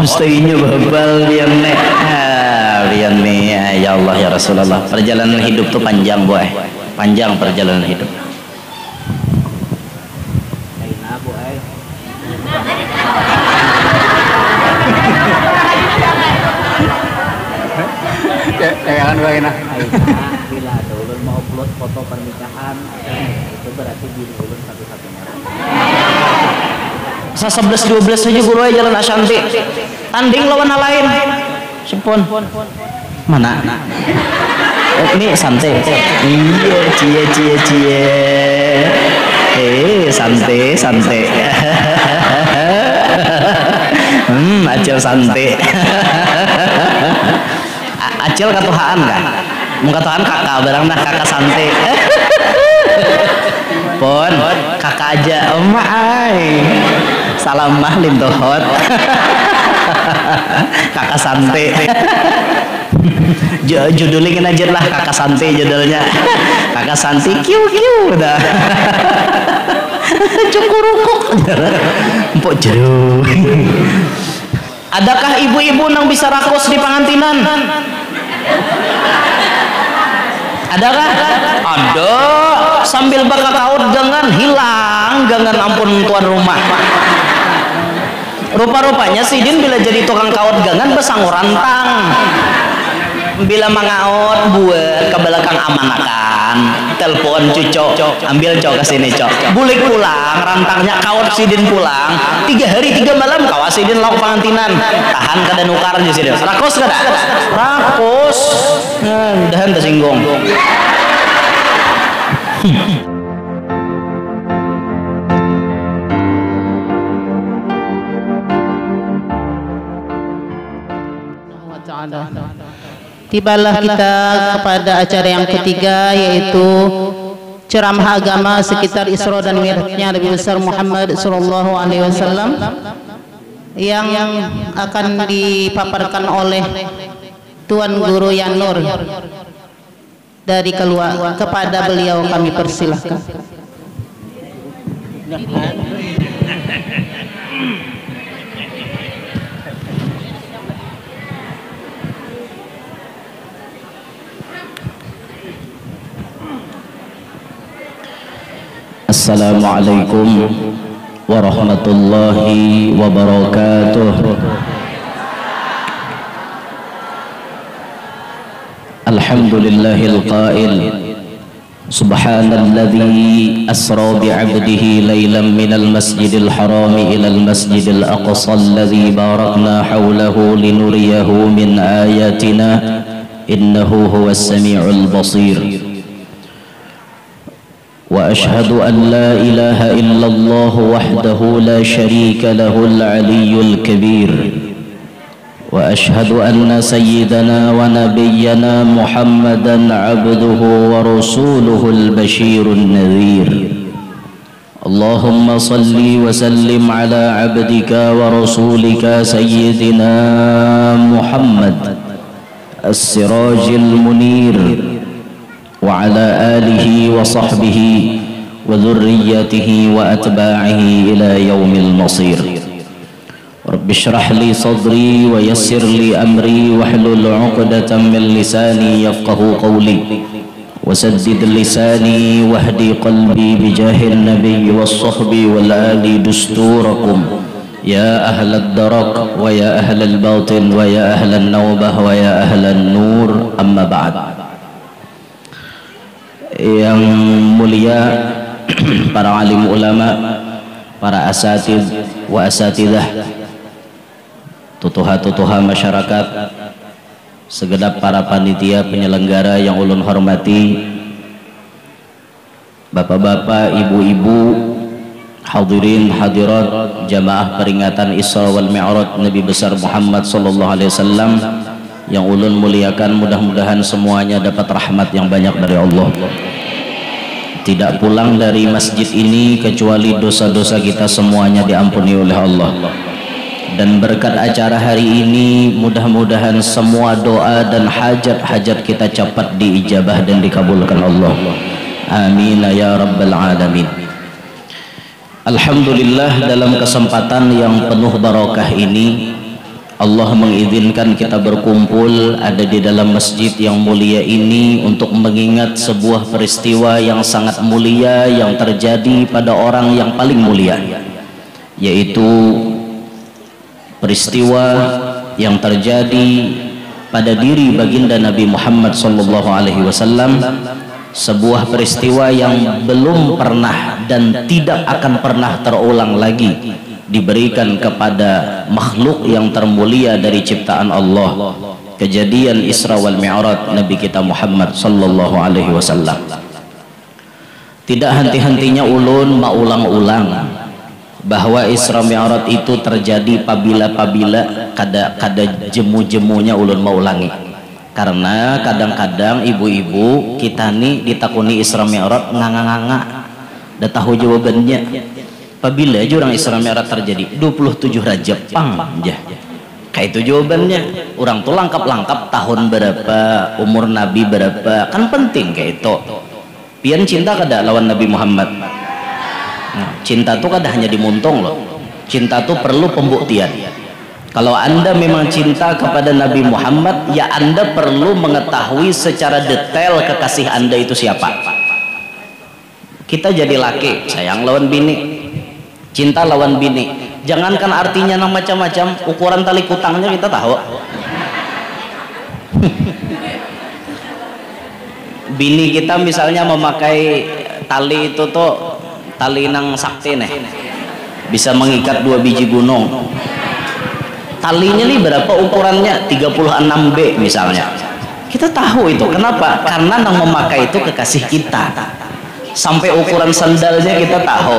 mestinya babal biar nih ya Allah ya Rasulullah. Perjalanan hidup tuh panjang boy, panjang perjalanan hidup. Jangan bagaimana? Bila ada ulun mau upload foto pernikahan, itu berarti gini ulun satu-satunya. Sa 11-12 aja guru aja jalan Ashanti. Tanding lawan lain. Sepon. Mana? Ini santai. Iya, cie. Santai. Acil santai. Acil katuhaan kan? Mau katuhaan kakak barang dah kakak santai. Pon, kakak aja, omai. Salam mah lintohot. Kakak santai. Judulnya kena aja lah kakak santai judulnya. Kakak santai kiu dah. Cukurukuk. Empok jeruk. Adakah ibu-ibu yang bisa rakus di pengantinan? Adakah? Ada. Sambil bakal kaut gangan hilang gangan ampun tuan rumah. Rupa-rupanya Sidin bila jadi tukang kaut gangan besang rantang. Bila mangaot buat ke belakang amanakan, telepon cucok, ambil cok ke sini cok. Bulik pulang, rantangnya kaut Sidin pulang. 3 hari 3 malam kawas Sidin lauk pengantinan. Tahan kada nukar di Sidin. Rakus kada? Rakus. Dahan tersinggung. Tibalah kita kepada acara yang ketiga, yaitu ceramah agama sekitar Isra dan Mi'rajnya Nabi besar Muhammad sallallahu alaihi wasallam yang akan dipaparkan oleh Tuan Guru Yan Nur. Dari keluar kepada beliau kami persilahkan. Assalamualaikum warahmatullahi wabarakatuh. Alhamdulillahil qail subhanalladzi asra bi'abdihi laylan minal masjidil harami ilal masjidil aqsa alladzi barakna hawlahu linuriyahu min ayatina innahu huwas sami'ul basir. وأشهد أن لا إله إلا الله وحده لا شريك له العلي الكبير وأشهد أن سيدنا ونبينا محمدا عبده ورسوله البشير النذير اللهم صل وسلم على عبدك ورسولك سيدنا محمد السراج المنير وعلى آله وصحبه وذريته وأتباعه إلى يوم المصير. رب اشرح لي صدري ويسر لي أمري واحلل عقدة من لساني يفقه قولي وسدد لساني واهدي قلبي بجاه النبي والصحب والآل دستوركم يا أهل الدرك ويا أهل الباطن ويا أهل النوبة ويا أهل النور أما بعد. Yang mulia para alim ulama, para asatid wa asatidah, tutuha-tutuha masyarakat, segenap para panitia penyelenggara yang ulun hormati, bapak-bapak, ibu-ibu, hadirin hadirat jamaah peringatan Isra wal Mi'raj Nabi besar Muhammad sallallahu alaihi wasallam yang ulun muliakan, mudah-mudahan semuanya dapat rahmat yang banyak dari Allah. Tidak pulang dari masjid ini kecuali dosa-dosa kita semuanya diampuni oleh Allah. Dan berkat acara hari ini mudah-mudahan semua doa dan hajat-hajat kita cepat diijabah dan dikabulkan Allah. Amin ya rabbal alamin. Alhamdulillah, dalam kesempatan yang penuh barakah ini Allah mengizinkan kita berkumpul ada di dalam masjid yang mulia ini untuk mengingat sebuah peristiwa yang sangat mulia yang terjadi pada orang yang paling mulia, yaitu peristiwa yang terjadi pada diri baginda Nabi Muhammad SAW, sebuah peristiwa yang belum pernah dan tidak akan pernah terulang lagi diberikan kepada makhluk yang termulia dari ciptaan Allah, kejadian Isra wal Mi'raj Nabi kita Muhammad sallallahu alaihi wasallam. Tidak henti-hentinya ulun maulang-ulang bahwa Isra Mi'raj itu terjadi pabila-pabila kada jemu-jemunya ulun maulangi, karena kadang-kadang ibu-ibu kita nih ditakuni Isra Mi'raj nganga-nganga dah tahu jawabannya. Apabila jurang Isra Mi'raj terjadi 27 Rajab pang jah. Kayak itu jawabannya. Orang tuh lengkap-lengkap tahun berapa, umur Nabi berapa, kan penting kayak itu. Pian cinta kada lawan Nabi Muhammad. Nah, cinta tuh kada hanya dimuntung loh. Cinta tuh perlu pembuktian. Kalau Anda memang cinta kepada Nabi Muhammad, ya Anda perlu mengetahui secara detail kekasih Anda itu siapa. Kita jadi laki, sayang lawan bini, cinta lawan bini, jangankan artinya nang macam-macam, ukuran tali kutangnya kita tahu. Bini kita misalnya memakai tali itu tuh tali nang sakti nih, bisa mengikat 2 biji gunung. Talinya nih berapa ukurannya? 36B misalnya. Kita tahu itu. Kenapa? Karena nang memakai itu kekasih kita. Sampai ukuran sandalnya kita tahu,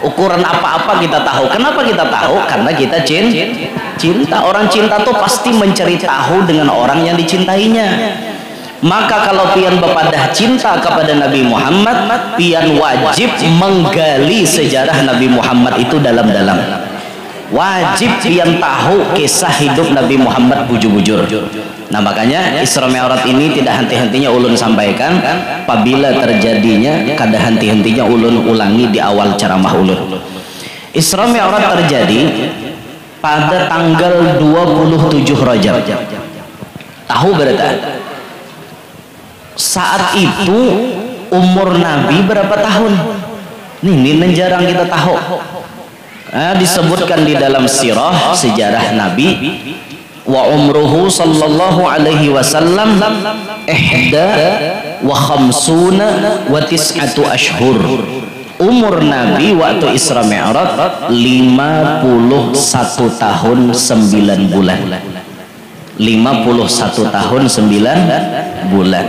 ukuran apa-apa kita tahu. Kenapa kita tahu? Karena kita cinta. Orang cinta tuh pasti mencari tahu dengan orang yang dicintainya. Maka kalau pian bepadah cinta kepada Nabi Muhammad, pian wajib menggali sejarah Nabi Muhammad itu dalam-dalam. Wajib pian tahu kisah hidup Nabi Muhammad bujur-bujur. Nah makanya Isra Mi'raj ini tidak henti-hentinya ulun sampaikan, apabila terjadinya kada henti-hentinya ulun ulangi di awal ceramah ulun. Isra Mi'raj terjadi pada tanggal 27 Rajab. Tahu berarti? Saat itu umur Nabi berapa tahun? Ini jarang kita tahu. Disebutkan di dalam sirah sejarah Nabi, wa umruhu sallallahu alaihi wasallam ihda wa khamsuna wa tis'atu ashhur. Umur Nabi waktu Isra Mi'raj 51 tahun 9 bulan. 51 tahun 9 bulan.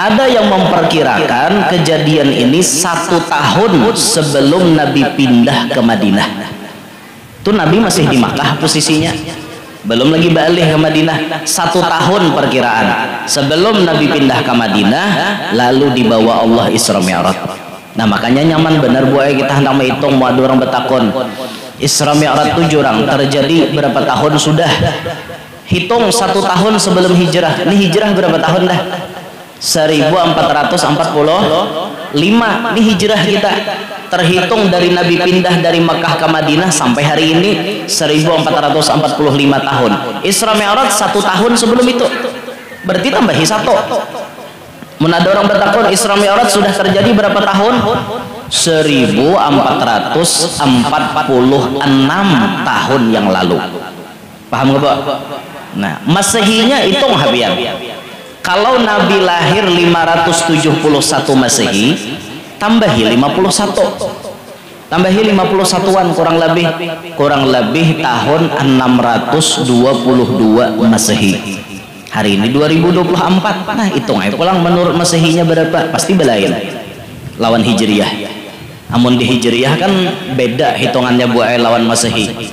Ada yang memperkirakan kejadian ini 1 tahun sebelum Nabi pindah ke Madinah. Itu Nabi masih di Makkah posisinya, belum lagi balik ke Madinah. 1 tahun perkiraan sebelum Nabi pindah ke Madinah, lalu dibawa Allah Isra Mi'raj. Nah makanya nyaman benar buaya kita hendak menghitung, mau ada orang betakon Isra Mi'raj itu jurang terjadi berapa tahun sudah. Hitung 1 tahun sebelum hijrah. Ini hijrah berapa tahun dah? 1445. Ini hijrah kita. Terhitung dari Nabi pindah dari Mekah ke Madinah sampai hari ini 1445 tahun. Isra Mi'raj 1 tahun sebelum itu. Berarti tambahi 1. Menada orang bertakon Isra Mi'raj sudah terjadi berapa tahun? 1446 tahun yang lalu. Paham nggak, Pak? Nah, Masehinya hitung habian. Kalau Nabi lahir 571 Masehi, tambahi 51. Tambahi 51-an kurang lebih tahun 622 Masehi. Hari ini 2024. Nah, hitung aja pulang menurut Masehinya berapa? Pasti belain lawan Hijriyah. Amun di Hijriyah kan beda hitungannya buat lawan Masehi.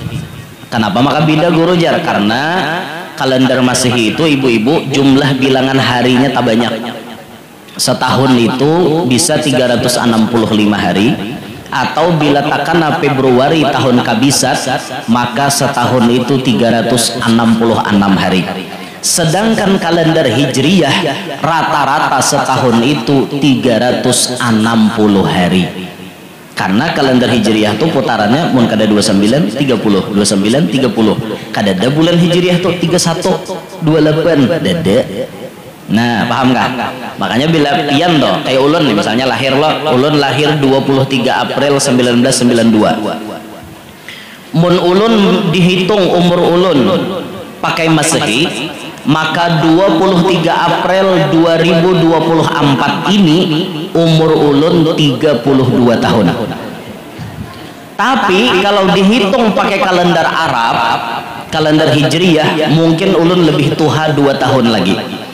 Kenapa maka beda guru jar? Karena kalender Masehi itu ibu-ibu jumlah bilangan harinya tak banyak. Setahun itu bisa 365 hari, atau bila takana Februari tahun kabisat maka setahun itu 366 hari. Sedangkan kalender Hijriyah rata-rata setahun itu 360 hari. Karena kalender Hijriyah itu putarannya mun kada 29 30 29 30. kadada bulan hijriah tuh 3128 dada. Nah, paham nggak? Makanya bila pian toh kayak ulun nih misalnya lahir ulun lahir 23 April 1992. Mun ulun dihitung umur ulun pakai Masehi, maka 23 April 2024 ini umur ulun 32 tahun. Tapi kalau dihitung pakai kalender Arab, kalender Hijriyah, mungkin ulun lebih tua 2 tahun lagi.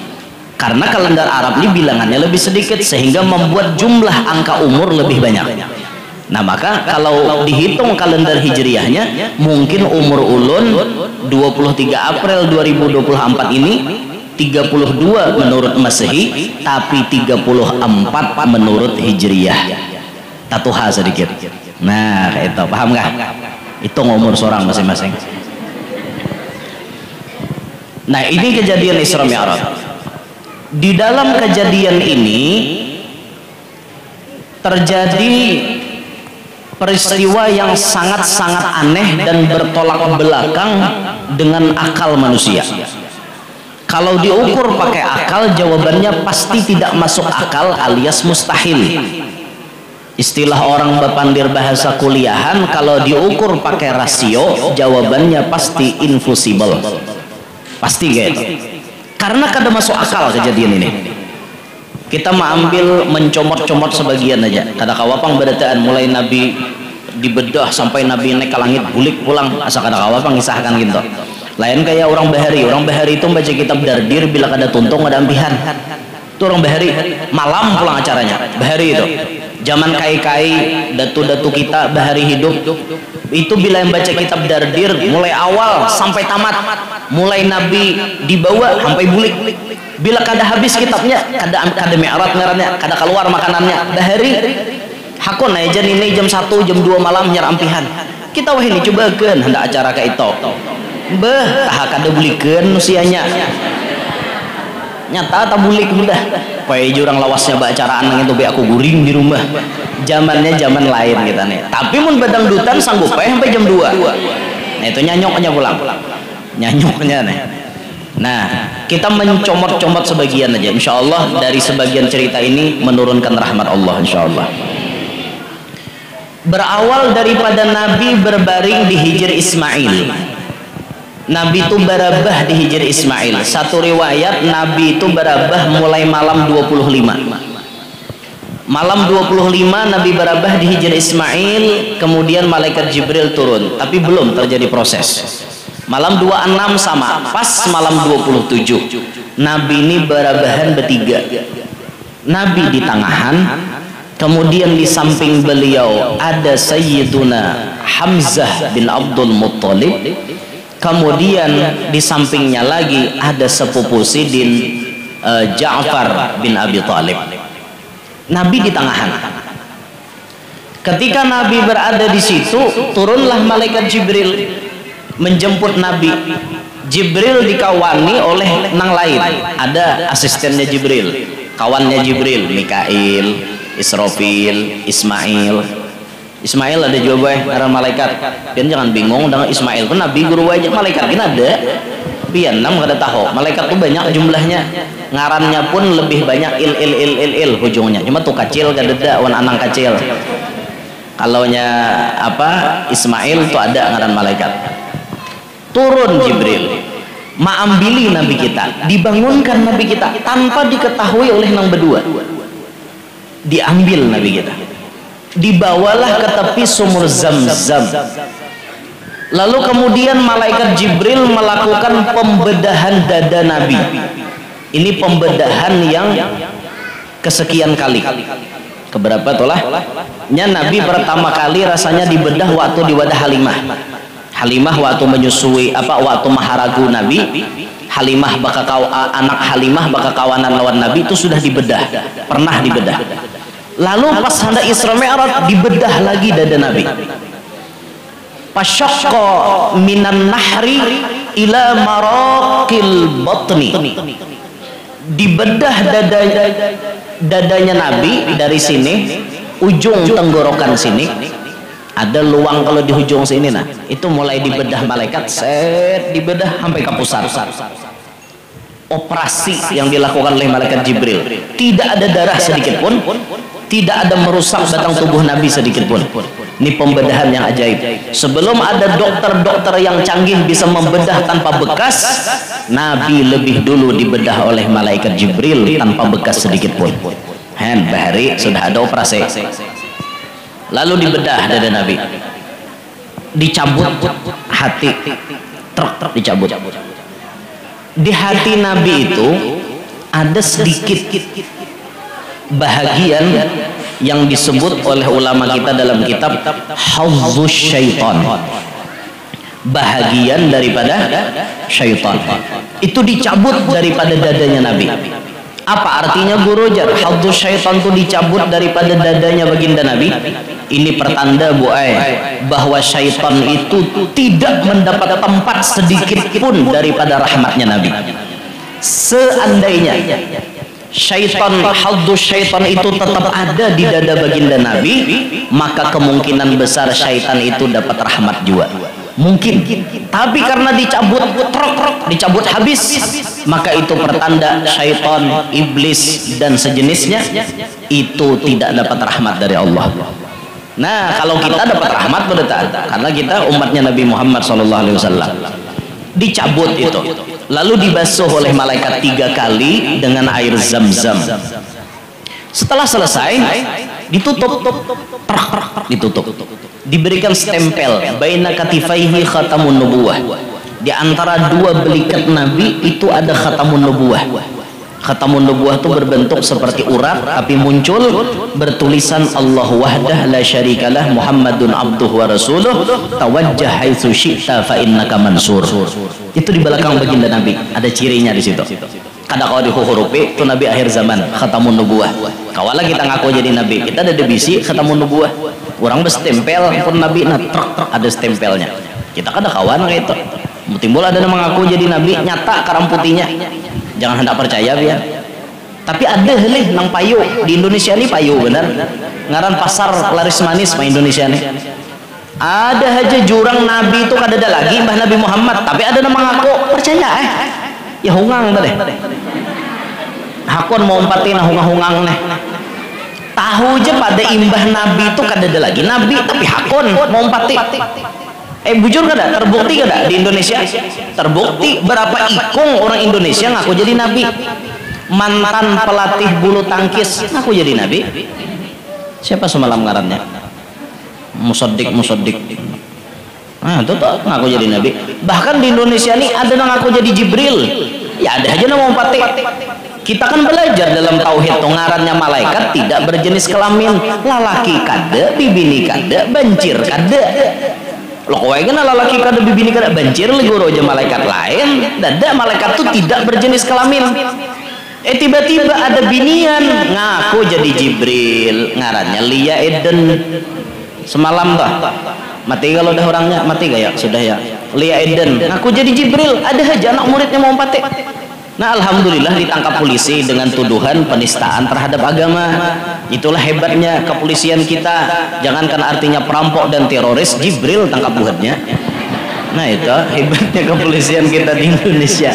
Karena kalender Arab ini bilangannya lebih sedikit sehingga membuat jumlah angka umur lebih banyak. Nah, maka kalau dihitung kalender Hijriyahnya, mungkin umur ulun 23 April 2024 ini 32 menurut Masehi, tapi 34 menurut Hijriyah. Tatuha sedikit. Nah, itu paham nggak? Itu umur seorang masing-masing. Nah, ini kejadian Isra Mi'raj. Di dalam kejadian ini terjadi peristiwa yang sangat-sangat aneh dan bertolak belakang dengan akal manusia. Kalau diukur pakai akal, jawabannya pasti tidak masuk akal alias mustahil. Istilah orang berpandir bahasa kuliahan, kalau diukur pakai rasio, jawabannya pasti invisible. Pasti gitu. Karena kada masuk akal kejadian ini. Kita mengambil mencomot-comot sebagian aja. Kada kawapang badataan mulai Nabi dibedah sampai Nabi naik ke langit bulik pulang, asa kada kawapang ngisahkan gitu. Lain kayak orang bahari itu baca kitab Dardir bila kada tuntung ada ampihan. Itu orang bahari malam pulang acaranya. Bahari itu. Zaman kai-kai datu-datu kita bahari hidup itu bila yang baca kitab Dardir mulai awal sampai tamat, mulai Nabi dibawa sampai bulik, bila kada habis kitabnya kada mi'raj ngarannya, kada keluar makanannya bahari hakun aja ini jam 1 jam 2 malam nyarampihan kita wah ini cobakan hendak acara kayak itu kada bulikeun usianya nyata tak bulik udah pay jurang lawasnya bacaraan nang itu be aku guring di rumah. Zamannya zaman lain kita nih, tapi mun badangdutan sanggup sampai jam 2. Nah itu nyanyoknya pulang nyanyoknya nih. Nah kita mencomot-comot sebagian aja, insya Allah dari sebagian cerita ini menurunkan rahmat Allah insya Allah. Berawal daripada Nabi berbaring di Hijr Ismail. Nabi itu barabah di Hijr Ismail. Satu riwayat Nabi itu barabah mulai malam 25. Malam 25 Nabi barabah di Hijr Ismail, kemudian malaikat Jibril turun, tapi belum terjadi proses. Malam 26 sama, pas malam 27 Nabi ini barabahan bertiga. Nabi di tangahan, kemudian di samping beliau ada Sayyiduna Hamzah bin Abdul Muttalib. Kemudian di sampingnya lagi ada sepupu Sidin Ja'far bin Abi Thalib. Nabi di tangahan. Ketika Nabi berada di situ, turunlah malaikat Jibril menjemput Nabi. Jibril dikawani oleh nang lain. Ada asistennya Jibril, kawannya Jibril, Mikail, Israfil, Ismail ada juga karena malaikat. Pian jangan bingung dengan Ismail pun Nabi guru aja, malaikat kan ada. Pian nam kada tahu. Malaikat tuh banyak jumlahnya. Ngarannya pun lebih banyak il hujungnya. Cuma tuh kecil kada ada wan anang kecil. Kalaunya apa Ismail tuh ada ngaran malaikat. Turun Jibril, maambili Nabi kita, dibangunkan Nabi kita tanpa diketahui oleh nang berdua. Diambil Nabi kita. Dibawalah ke tepi sumur Zam-Zam. Lalu kemudian malaikat Jibril melakukan pembedahan dada Nabi. Ini pembedahan yang kesekian kali. Keberapa tolah? Nya Nabi pertama kali rasanya dibedah waktu di wadah Halimah. Halimah waktu menyusui waktu maharagu Nabi. Halimah anak Halimah bakal kawanan lawan Nabi itu sudah dibedah, pernah dibedah. Lalu pas hendak Isra Mi'raj dibedah lagi dada Nabi. Pasyaqqa minan nahri ila maraqil batni. Dibedah dadanya Nabi dari sini, ujung tenggorokan sini, Ada luang kalau di ujung sini, nah itu mulai dibedah malaikat, set dibedah sampai ke pusat. Operasi yang dilakukan oleh malaikat Jibril, tidak ada darah sedikit pun, tidak ada merusak batang tubuh Nabi sedikit pun. Ini pembedahan yang ajaib. Sebelum ada dokter-dokter yang canggih bisa membedah tanpa bekas, Nabi lebih dulu dibedah oleh malaikat Jibril tanpa bekas sedikit pun. Bahari sudah ada operasi. Lalu dibedah dada Nabi, dicabut hati, dicabut. Di hati Nabi itu ada sedikit bahagian yang disebut oleh ulama kita dalam kitab Hafzus Syaitan, bahagian daripada syaitan. Itu dicabut daripada dadanya Nabi. Apa artinya Guru Jar? Hafzus Syaitan itu dicabut daripada dadanya baginda Nabi. Ini pertanda bahwa syaitan itu tidak mendapat tempat sedikit pun daripada rahmatnya Nabi. Seandainya syaitan, hafzus syaitan itu tetap ada di dada baginda Nabi, maka kemungkinan besar syaitan itu dapat rahmat juga. Mungkin, tapi karena dicabut, dicabut habis, maka itu pertanda syaitan, iblis dan sejenisnya itu tidak dapat rahmat dari Allah. Nah, kalau kita dapat rahmat berarti karena kita umatnya Nabi Muhammad SAW. Dicabut itu, lalu dibasuh oleh malaikat 3 kali dengan air zam-zam. Setelah selesai, ditutup, diberikan stempel baina katifaihi khatamun nubuwah. Di antara 2 belikat Nabi itu ada khatamun nubuwah. Khatamun nubuwah itu berbentuk seperti urat tapi muncul bertulisan Allah wahdah la syarikalah Muhammadun abduhu wa rasuluh tawajjah haitsu syi'ta fa innaka mansur. Itu di belakang baginda Nabi, ada cirinya di situ. Kada kau dihurupi itu Nabi akhir zaman, khatamun nubuwah. Kawala kita ngaku jadi Nabi, kita ada debisi khatamun nubuwah. Orang berstempel pun Nabi, nah ada stempelnya. Kita kada kawan kayak itu. Timbul ada yang mengaku jadi Nabi, nyata karam putihnya. Jangan hendak percaya biar. Tapi ada leh nang payu di Indonesia ini payu benar. Ngaran pasar laris manis mah Indonesia nih. Ada aja jurang Nabi itu kada ada lagi Mbah Nabi Muhammad, tapi ada nama ngaku percaya ya hungang deh. Hakon mau umpatin hungang-hungang nih. Tahu aja pada imbah Nabi itu kada ada lagi Nabi, tapi hakon mau umpati. Bujur kada? Terbukti kada di Indonesia? Terbukti berapa ikung orang Indonesia ngaku jadi Nabi. Mantan pelatih bulu tangkis ngaku jadi Nabi. Siapa semalam ngarannya? Musaddiq. Nah itu tuh ngaku jadi Nabi. Bahkan di Indonesia ini ada yang ngaku jadi Jibril. Ya ada aja nama umpati. Kita kan belajar dalam tauhid ngarannya malaikat tidak berjenis kelamin. Lalaki kada, bibini kada, bancir kada. Loh kowe kan lalaki kada bibini kada bancir le guru aja malaikat lain. Dada malaikat tuh tidak berjenis kelamin. Tiba-tiba ada binian ngaku jadi Jibril, ngarannya Lia Eden. Semalam tuh mati kalau udah orangnya mati gak ya? Sudah ya. Lia Eden ngaku jadi Jibril, ada aja anak muridnya mau empati. Nah alhamdulillah ditangkap polisi dengan tuduhan penistaan terhadap agama. Itulah hebatnya kepolisian kita. Jangankan artinya perampok dan teroris, Jibril tangkap buatnya. Nah itu hebatnya kepolisian kita di Indonesia.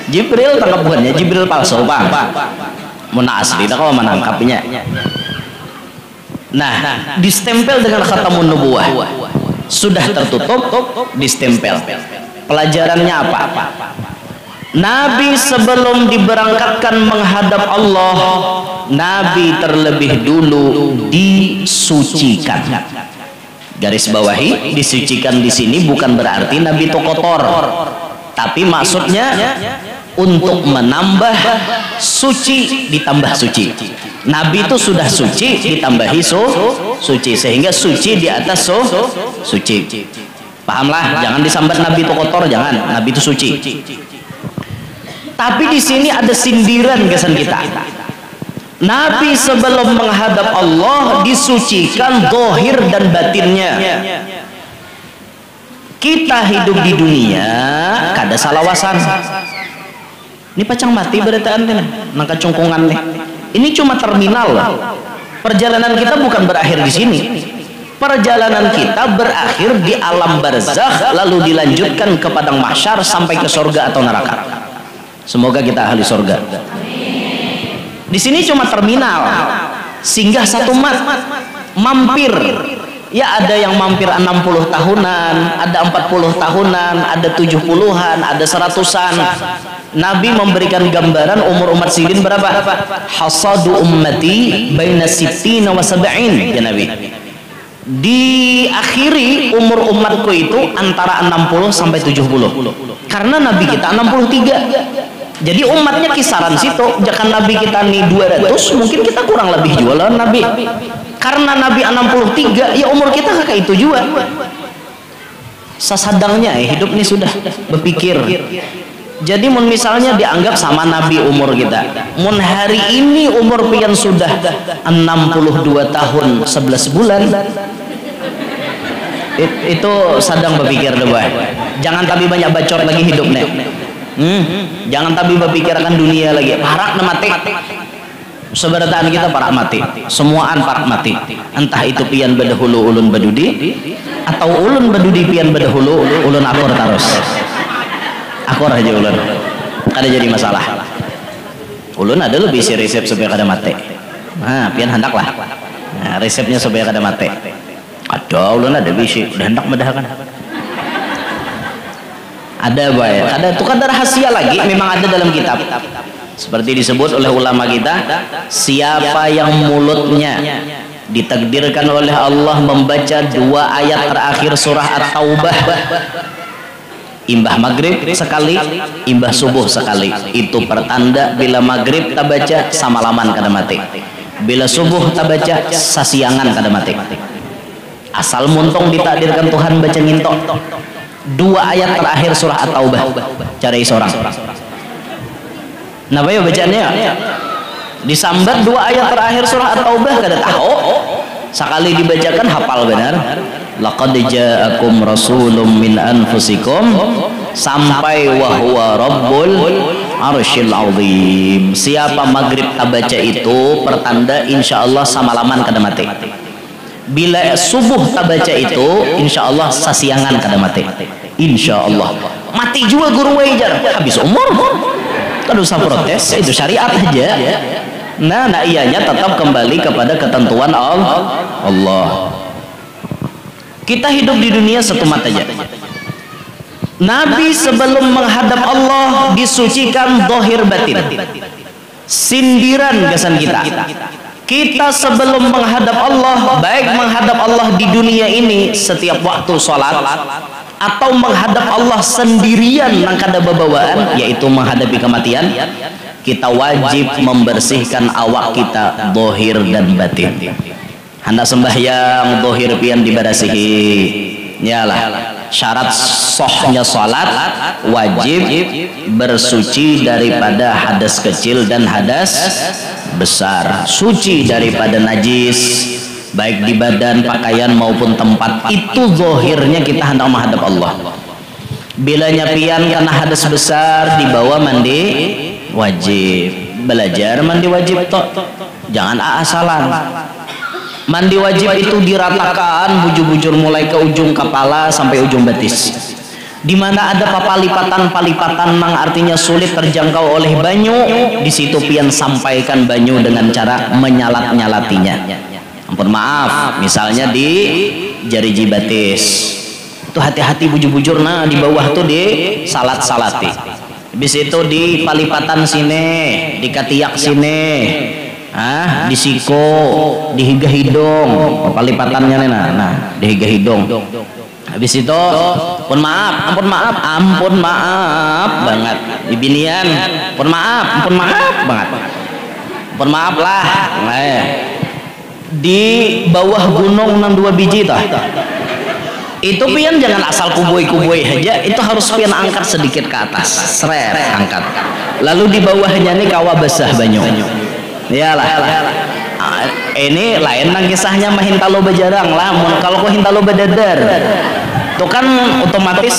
Jibril tangkap buatnya, Jibril palsu pak. Muna asli, dah kau menangkapnya. Nah distempel dengan khatamun nubuwah. Sudah tertutup, distempel. Pelajarannya apa? Nabi sebelum diberangkatkan menghadap Allah, Nabi terlebih dulu disucikan. Garis bawahi, disucikan di sini bukan berarti Nabi itu kotor, tapi maksudnya untuk menambah suci ditambah suci. Nabi itu sudah suci ditambahi suci sehingga suci di atas suci. Pahamlah, jangan disambat Nabi itu kotor, jangan. Nabi itu suci. Tapi di sini ada sindiran kesan kita. Nabi sebelum menghadap Allah disucikan zahir dan batinnya. Kita hidup di dunia kada salawasan. Ini pacang mati berataan nih, nangka cungkungan nih. Ini cuma terminal loh. Perjalanan kita bukan berakhir di sini. Perjalanan kita berakhir di alam barzakh, lalu dilanjutkan ke padang mahsyar sampai ke surga atau neraka. Semoga kita ahli surga. Di sini cuma terminal, singgah satu mampir. Ya ada yang mampir 60 tahunan, ada 40 tahunan, ada 70-an, ada 100-an. Nabi memberikan gambaran umur umat sidin berapa? Hasadu ummati baina sittina wa sab'in, ya Nabi. Diakhiri umur umatku itu antara 60 sampai 70. Karena Nabi kita 63. Jadi umatnya kisaran situ. Jangan Nabi kita nih 200, mungkin kita kurang lebih jualan Nabi. Karena Nabi 63, ya umur kita kayak itu juga. Sasadangnya hidup ini sudah berpikir. Jadi misalnya dianggap sama Nabi umur kita. Mun hari ini umur pian sudah 62 tahun 11 bulan. Itu sedang berpikir deh, boy. Jangan tapi banyak bacot lagi hidupnya. Jangan tapi berpikirkan dunia lagi. Parak mati. Seberataan kita parak mati. Semuaan parak mati. Entah itu pian bedahulu ulun bedudi, atau ulun bedudi pian bedahulu ulun akur terus. Akur aja ulun. Kada jadi masalah. Ulun ada lebih si resep supaya kada mati. Nah, pian hendak lah. Nah, resepnya supaya kada mati. Ada ulun ada bisi udah hendak medahkan. Ada baik. Ada itu kan rahasia lagi. Memang ada dalam kitab. Seperti disebut oleh ulama kita, siapa yang mulutnya ditakdirkan oleh Allah membaca 2 ayat terakhir surah At-Taubah, imbah maghrib sekali, imbah subuh sekali, itu pertanda bila maghrib tak baca samalaman kada mati, bila subuh tak baca sasiangan kada mati. Asal muntung ditakdirkan Tuhan baca ngintok 2 ayat terakhir surah At-Taubah, cari seorang. Napa ya bacaannya? Disambat 2 ayat terakhir surah At-Taubah kada tahu. Sekali dibacakan hafal benar. Laqad ja'akum rasulun min anfusikum sampai wa huwa rabbul arsyil azim. Siapa maghrib tabaca itu pertanda insyaallah samalaman kada mati. Bila subuh tabaca itu insyaallah sasiangan kada mati. Insyaallah. Mati juga guru wajar habis umur. Tidak usah protes, itu syariat aja. Nah ianya tetap kembali kepada ketentuan Allah. Kita hidup di dunia satu mata aja. Nabi sebelum menghadap Allah disucikan zahir batin. Sindiran gasan kita. Kita sebelum menghadap Allah, baik menghadap Allah di dunia ini setiap waktu sholat, atau menghadap Allah sendirian nang kada babawaan, yaitu menghadapi kematian, kita wajib membersihkan awak kita zahir dan batin. Hendak sembahyang zahir pian dibersihi. Yalah, syarat sahnya salat wajib bersuci daripada hadas kecil dan hadas besar, suci daripada najis baik di badan, pakaian maupun tempat. Itu zahirnya kita hendak menghadap Allah. Bila nyapian karena hadas besar dibawa mandi wajib, belajar mandi wajib tok, jangan asalan. Mandi wajib itu diratakan bujur-bujur mulai ke ujung kepala sampai ujung betis. Di mana ada papalipatan-palipatan yang artinya sulit terjangkau oleh banyu, di situ pian sampaikan banyu dengan cara menyalat-nyalatinya. Ampun maaf, misalnya di jari jibatis itu hati-hati bujur-bujur, nah di bawah tuh di salat-salati, habis itu di palipatan sini, di katiak sini, di siko, di higa hidung, palipatannya nah di higa hidung. Habis itu ampun maaf banget di binian, ampun maaf banget, ampun maaf lah. Di bawah gunung 2 biji tah. Itu pian jangan asal kubui-kubui aja, itu harus pian angkat sedikit ke atas, seret angkat. Lalu di bawahnya nih kawa basah banyu. Iyalah. Ini lain nang kisahnya mah hintalo bejarang lah, kalau kau hintalo bedadar. itu kan otomatis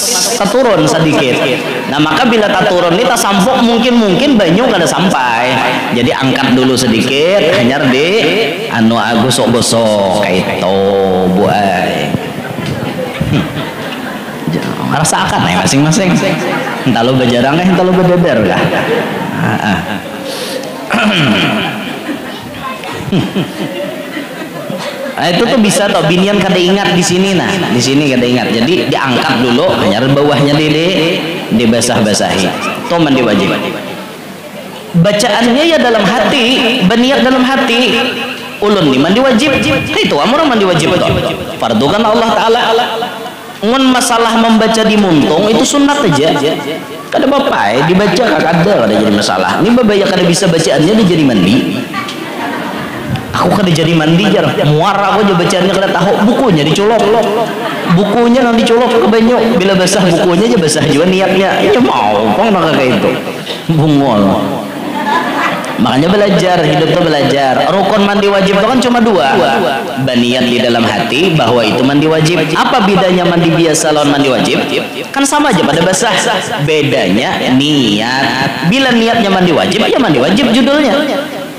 turun sedikit. Nah maka bila tak turun ini tak sampok mungkin banyu kada sampai, jadi angkat dulu sedikit hanyar di anu gosok-gosok kayak itu buai. Rasakan ya masing-masing, entah lo bejarang entah lo bededer lah. Nah, itu tuh bisa toh binian kada ingat di sini, nah di sini kada ingat, jadi diangkat dulu hanya bawahnya di basah-basahi. Toh mandi wajib, bacaannya ya dalam hati, berniat dalam hati. Ulun di mandi wajib itu amur mandi wajib toh fardu kan Allah Ta'ala. Ngun masalah membaca di muntung itu sunat aja, kada apa-apa dibaca kada jadi masalah. Ini babaya kada bisa bacaannya dia jadi mandi. Aku kada jadi mandi jar muar aku aja bacaannya kada tahu, bukunya dicolok, bukunya nang dicolok ke banyu, bila basah bukunya aja basah juga niatnya ya mau kong nak kayak itu bungol. Makanya belajar, hidup tuh belajar. Rukun mandi wajib itu kan cuma dua, baniat di dalam hati bahwa itu mandi wajib. Apa bedanya mandi biasa lawan mandi wajib? Kan sama aja pada basah, bedanya niat. Bila niatnya mandi wajib ya mandi wajib judulnya,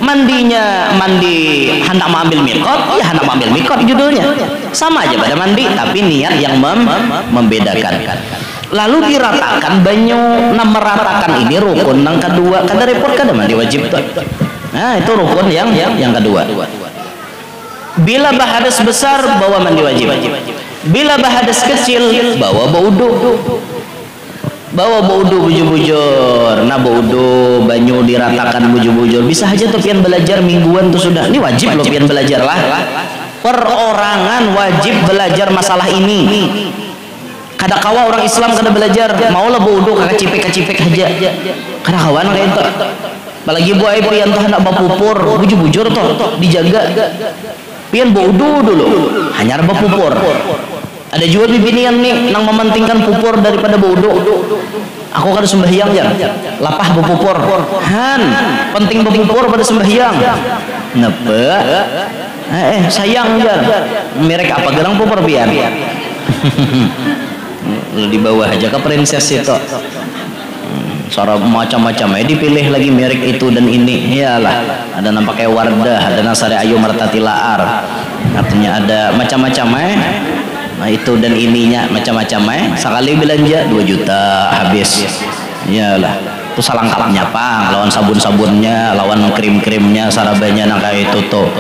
mandinya mandi hendak mengambil mikot ya hendak mengambil mikot judulnya, sama aja pada mandi tapi niat yang membedakan. Lalu diratakan banyu, nah meratakan ini rukun yang kedua, kada repot kada mandi wajib tuh. Nah itu rukun yang kedua. Bila bahadas besar bawa mandi wajib, bila bahadas kecil bawa baudu, bujur-bujur. Nah baudu banyu diratakan bujur-bujur, bisa aja tuh pian belajar mingguan tuh sudah. Ini wajib loh pian belajar lah. Perorangan wajib belajar masalah ini. Kada kawa orang Islam kada belajar, mau lah bodoh kakak cipek aja. Kada kawan kayak itu. Apalagi buai pian tuh hendak bapupur, bujur-bujur tuh dijaga. Pian bodoh dulu, hanya bapupur. Ada juga bibinian nih nang mementingkan pupur daripada bodoh. Aku kada sembahyang jar, lapah bapupur. Han, penting bapupur pada sembahyang. Napa? Sayang jar. Merek apa gerang pupur pian? Di bawah aja ke princess itu cara macam-macam dipilih lagi merek itu dan ini, iyalah ada nampaknya Wardah, ada Nasari Ayu Martati Laar, artinya ada macam-macam nah itu dan ininya macam-macam sekali belanja 2 juta habis, iyalah itu salangkapnya pang lawan sabun-sabunnya lawan krim-krimnya sarabanya nang kayak itu tuh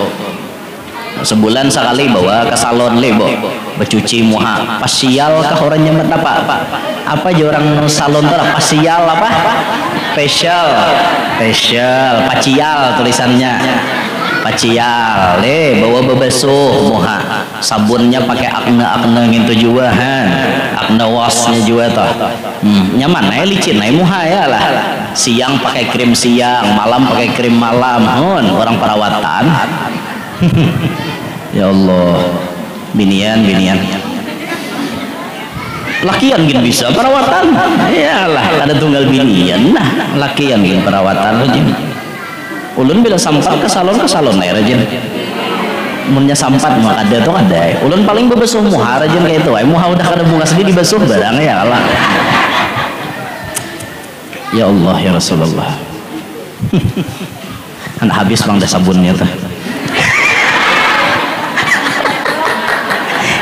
sebulan sekali bawa ke salon lebo bercuci muha pasial kah orangnya apa aja orang salon tuh pasial apa facial pacial tulisannya pacial bawa bebesuh muha sabunnya pakai akne gitu juga akne wasnya juga toh nyaman licin muha ya lah siang pakai krim siang malam pakai krim malam orang perawatan. Ya Allah, binian lakian gin bisa perawatan, iyalah ada tunggal binian nah lakian gin perawatan rajin. Ulun bila sampat ke salon rajin munnya sampat mah ada tuh ada ulun paling bebesuh muha rajin kayak itu muha udah kada bunga sedih dibesuh barang ya Allah. Ya Allah ya Rasulullah. Kan habis bang dah sabunnya tuh.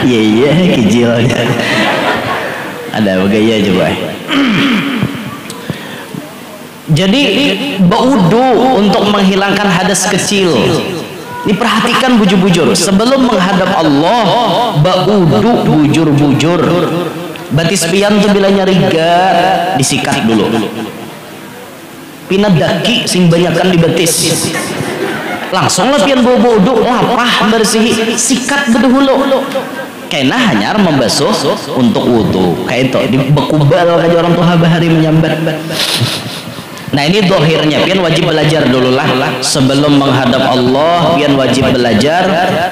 Iya kecilnya ada gaya coba. Jadi baudu untuk menghilangkan hadas kecil. Diperhatikan bujur-bujur sebelum menghadap Allah. Baudu bujur-bujur. Batis pian tuh bila nyarigat disikat dulu. Pina daki sing banyakkan di batis. Langsung lah pian baudu lapah bersih sikat bedahulu. Kena hanya membasuh untuk wudhu kayak itu dibekubal kayak orang tua bahari menyambat. Nah ini dohirnya pian wajib belajar dulu lah sebelum menghadap Allah. Pian wajib belajar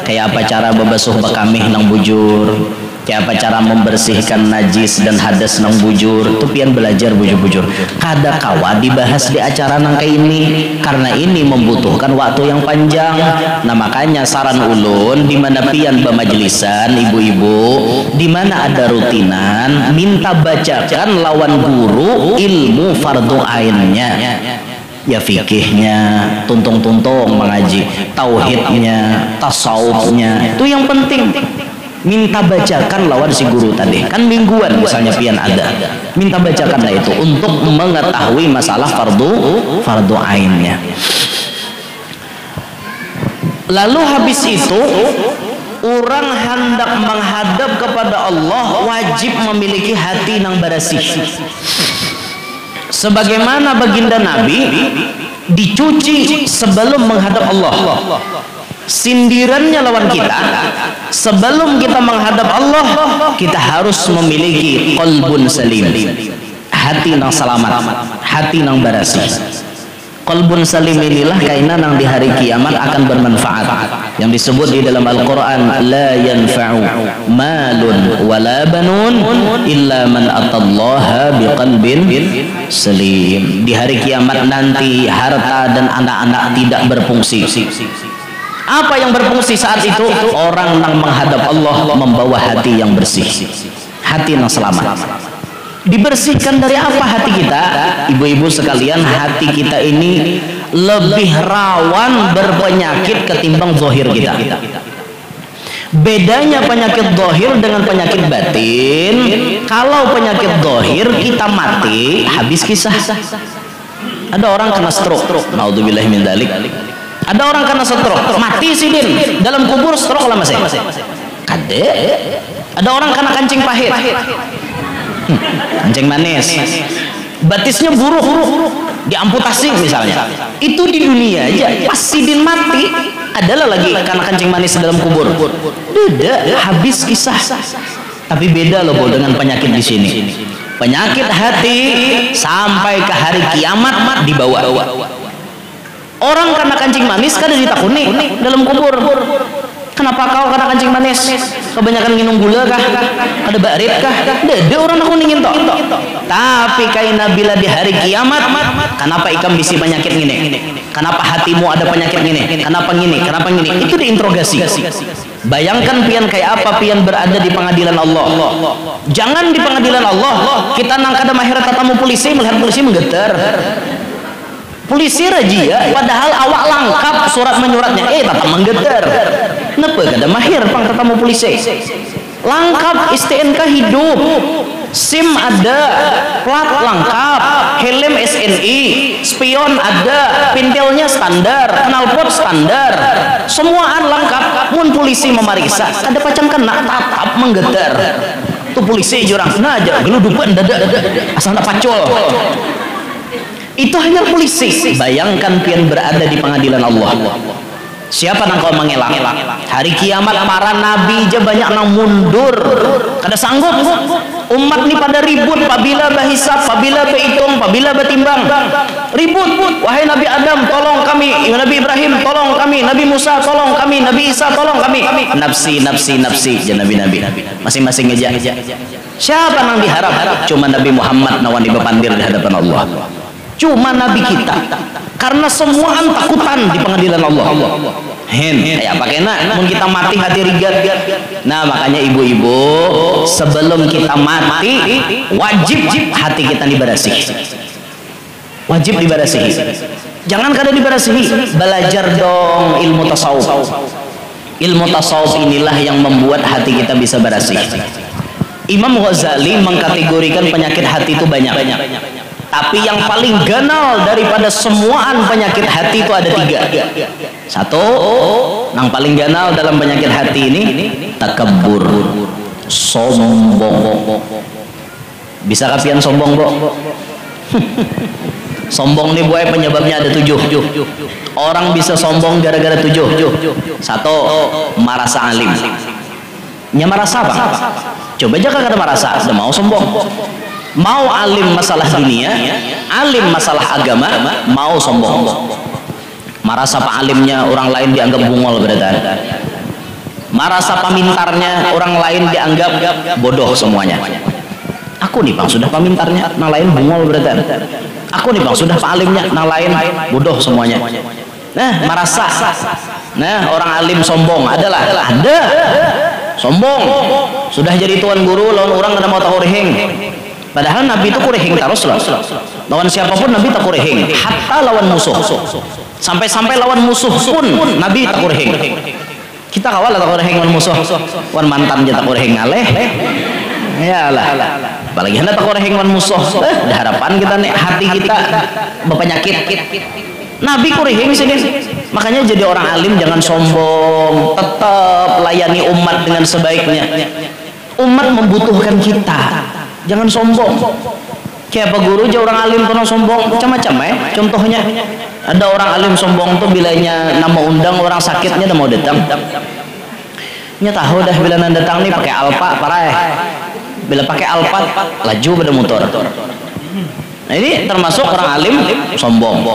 kayak apa cara membasuh bekamih nang bujur, kayak apa cara membersihkan najis dan hadas nang bujur. Itu pian belajar bujur-bujur kada kawa dibahas di acara nang kayak ini karena ini membutuhkan waktu yang panjang. Nah makanya saran ulun di mana pian bemajlisan ibu-ibu di mana ada rutinan, minta bacakan lawan guru ilmu fardu ainnya, ya fikihnya, tuntung-tuntung mengaji, tauhidnya, tasawufnya, itu yang penting. Minta bacakan lawan si guru tadi, kan mingguan misalnya pian ada, minta bacakanlah itu untuk mengetahui masalah fardu ainnya. Lalu habis itu orang hendak menghadap kepada Allah wajib memiliki hati yang bersih. Sebagaimana baginda Nabi dicuci sebelum menghadap Allah. Sindirannya lawan kita, sebelum kita menghadap Allah kita harus memiliki qalbun salim, hati yang selamat, hati yang bersih. Qalbun salim inilah kainan yang di hari kiamat akan bermanfaat, yang disebut di dalam Al-Quran, la yanfa'u malun wala banun illa man atallaha biqalbin salim. Di hari kiamat nanti harta dan anak-anak tidak berfungsi. Apa yang berfungsi saat itu? Orang yang menghadap Allah membawa hati yang bersih, hati yang selamat. Dibersihkan dari apa hati kita? Ibu-ibu sekalian, hati kita ini lebih rawan berpenyakit ketimbang zahir kita. Bedanya penyakit zahir dengan penyakit batin, kalau penyakit zahir kita mati habis kisah. Ada orang kena stroke, naudzubillahi min dzalik. Ada orang kena stroke, mati sidin, dalam kubur stroke lah masih. Kade. Ada orang kena kancing pahit, kancing manis, batisnya buruk, diamputasi misalnya. Itu di dunia aja. Pas sidin mati, adalah lagi karena kancing manis dalam kubur. Beda, habis kisah. Tapi beda loh dengan penyakit di sini. Penyakit hati sampai ke hari kiamat dibawa. Orang karena kancing manis kada ditakuni dalam kubur. Kenapa kau kena kancing manis? Kebanyakan minum gula kah? Ada barit kah? Ada orang aku ningin toh. Tapi kaina bila di hari kiamat, kenapa ikam bisi penyakit gini? Kenapa hatimu ada penyakit gini? Kenapa gini? Kenapa gini? Itu diinterogasi. Bayangkan pian kayak apa pian berada di pengadilan Allah. Jangan di pengadilan Allah, kita nang kada mahir tatamu polisi melihat polisi menggetar. Polisi rajia, padahal awak lengkap surat menyuratnya, tetap menggetar. Kenapa kada mahir pang tetamu polisi? Lengkap, STNK hidup, SIM ada, plat lengkap, helm SNI, spion ada, pintelnya standar, knalpot standar, semuaan lengkap. Mun polisi memeriksa, ada pacam kena tatap menggetar. Tuh polisi jurang, nah aja geludupan dada, asal nak pacul. Itu hanya polisi. Bayangkan pian berada di pengadilan Allah. Siapa nang kau mengelak? Hari kiamat para nabi aja banyak nang mundur. Kada sanggup. Umat ni pada ribut apabila berhisab, apabila berhitung, apabila bertimbang. Ribut. Wahai Nabi Adam, tolong kami. Nabi Ibrahim, tolong kami. Nabi Musa, tolong kami. Nabi Isa, tolong kami. Nafsi. Ya nabi-nabi. Masing-masing aja. Siapa nang diharap? Cuma Nabi Muhammad nawan dibepandir di hadapan Allah. Cuma Nabi kita, karena semuaan takutan di pengadilan Allah. Ya pakai nak, mun kita mati hati rigat. Nah makanya ibu-ibu, sebelum kita mati wajib hati kita diberasihi. Wajib diberasihi. Jangan kada diberasihi, belajar dong ilmu tasawuf. Ilmu tasawuf inilah yang membuat hati kita bisa bersih. Imam Ghazali mengkategorikan penyakit hati itu banyak. Tapi yang paling ganal daripada semuaan penyakit hati itu ada 3. Satu, yang paling ganal dalam penyakit hati ini takabbur, sombong. Bisa kapian sombong, Bro? Sombong nih boy, penyebabnya ada 7. Orang bisa sombong gara-gara 7. Satu, merasa alim. Nya merasa apa? Coba aja kagak ada merasa, udah mau sombong. Mau alim masalah dunia, alim masalah agama, mau sombong. Merasa pak alimnya orang lain dianggap bungol berarti. Merasa pamintarnya orang lain dianggap bodoh semuanya. Aku nih bang sudah pamintarnya, yang lain bungol berarti. Aku nih bang sudah pak alimnya, yang lain bodoh semuanya. Nah merasa, nah orang alim sombong ada. Sombong Sudah jadi tuan guru lawan orang kada mau takurehing. Padahal Nabi itu kurehing terus loh. Lawan siapapun Nabi tak kurehing, hatta lawan musuh. Sampai-sampai lawan musuh pun Nabi tak kurehing. Kita kawal tak kurehing lawan musuh. Wan mantan je tak kurehing ngaleh. Yalah. Apalagi hendak tak kurehing lawan musuh. Ada harapan kita nih hati kita berpenyakit. Nabi kurehing sini. Makanya jadi orang alim jangan sombong, tetap layani umat dengan sebaiknya. Umat membutuhkan kita. Jangan sombong. Kayak apa guru aja orang alim kono sombong macam-macam contohnya ada orang alim sombong tuh bilanya nama undang orang sakitnya udah mau datang. Nya tahu dah bila nanda datang nih pakai Alfa parah. Bila pakai Alfa laju pada motor. Nah ini termasuk orang alim sombong.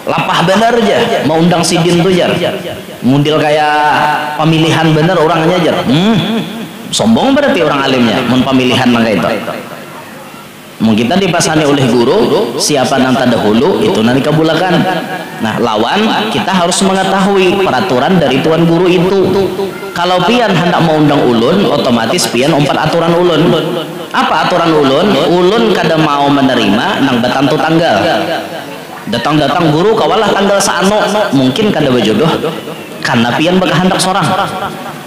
Lapah bener aja mau undang sidin tuh jar. Mundil kayak pemilihan bener orangnya jar. Sombong berarti orang alimnya mun pemilihan mangga itu. Mungkin kita dipasani oleh guru siapa nanti dahulu itu nanti kabulakan. Nah lawan kita harus mengetahui peraturan dari tuan guru itu. Kalau pian hendak mau undang ulun otomatis pian umpat aturan ulun. Apa aturan ulun? Ulun kada mau menerima nang batantu tanggal. Datang guru kawalah tanggal saano mungkin kada berjodoh karena pian berkehendak seorang.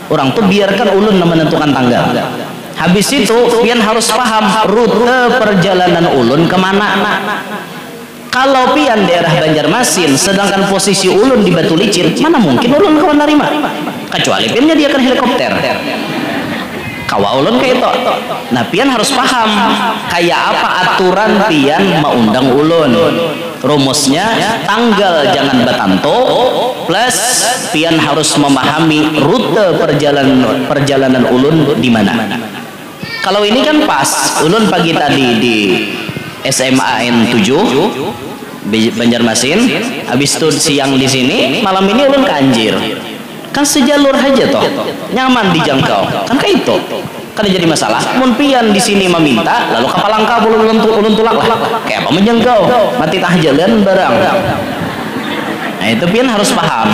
Orang tuh biarkan ulun menentukan tanggal. Habis itu pian harus paham rute perjalanan ulun kemana. Kalau pian daerah Banjarmasin sedangkan posisi ulun di Batu Licin, mana mungkin ulun kawan nerima, kecuali pian nyediakan helikopter. Kawa ulun kayak itu. Nah pian harus paham kayak apa aturan pian mau undang ulun. Rumusnya tanggal jangan batanto plus pian harus memahami rute perjalanan ulun di mana. Kalau ini kan pas ulun pagi tadi di SMAN 7 Banjarmasin, habis itu siang di sini, malam ini ulun ke Anjir. Kan sejalur aja toh, nyaman dijangkau. Kan kayak itu. Kan jadi masalah. Mun pian di sini meminta, lalu kapal langka ulun tulak lah. Kayak apa menjangkau? Mati tah jalan barang. Nah itu pian harus paham.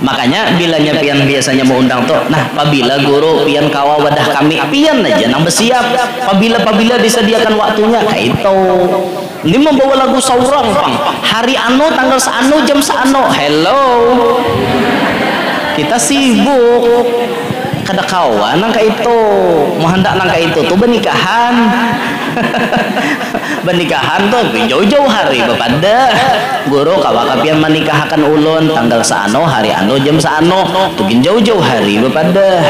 Makanya bilanya pian biasanya mau undang tuh. Nah, apabila guru pian kawa wadah kami, pian aja nang bersiap. Apabila disediakan waktunya kayak itu. Ini membawa lagu saurang, Pang. Hari anu tanggal saanu jam saanu. Hello. Kita sibuk. Kada kawan nangka itu mau hendak nangka itu tuh bernikahan bernikahan tuh jauh-jauh hari bepada guru kawakapian menikahkan ulun tanggal saano hari anu jam saano tuh jauh-jauh hari bepada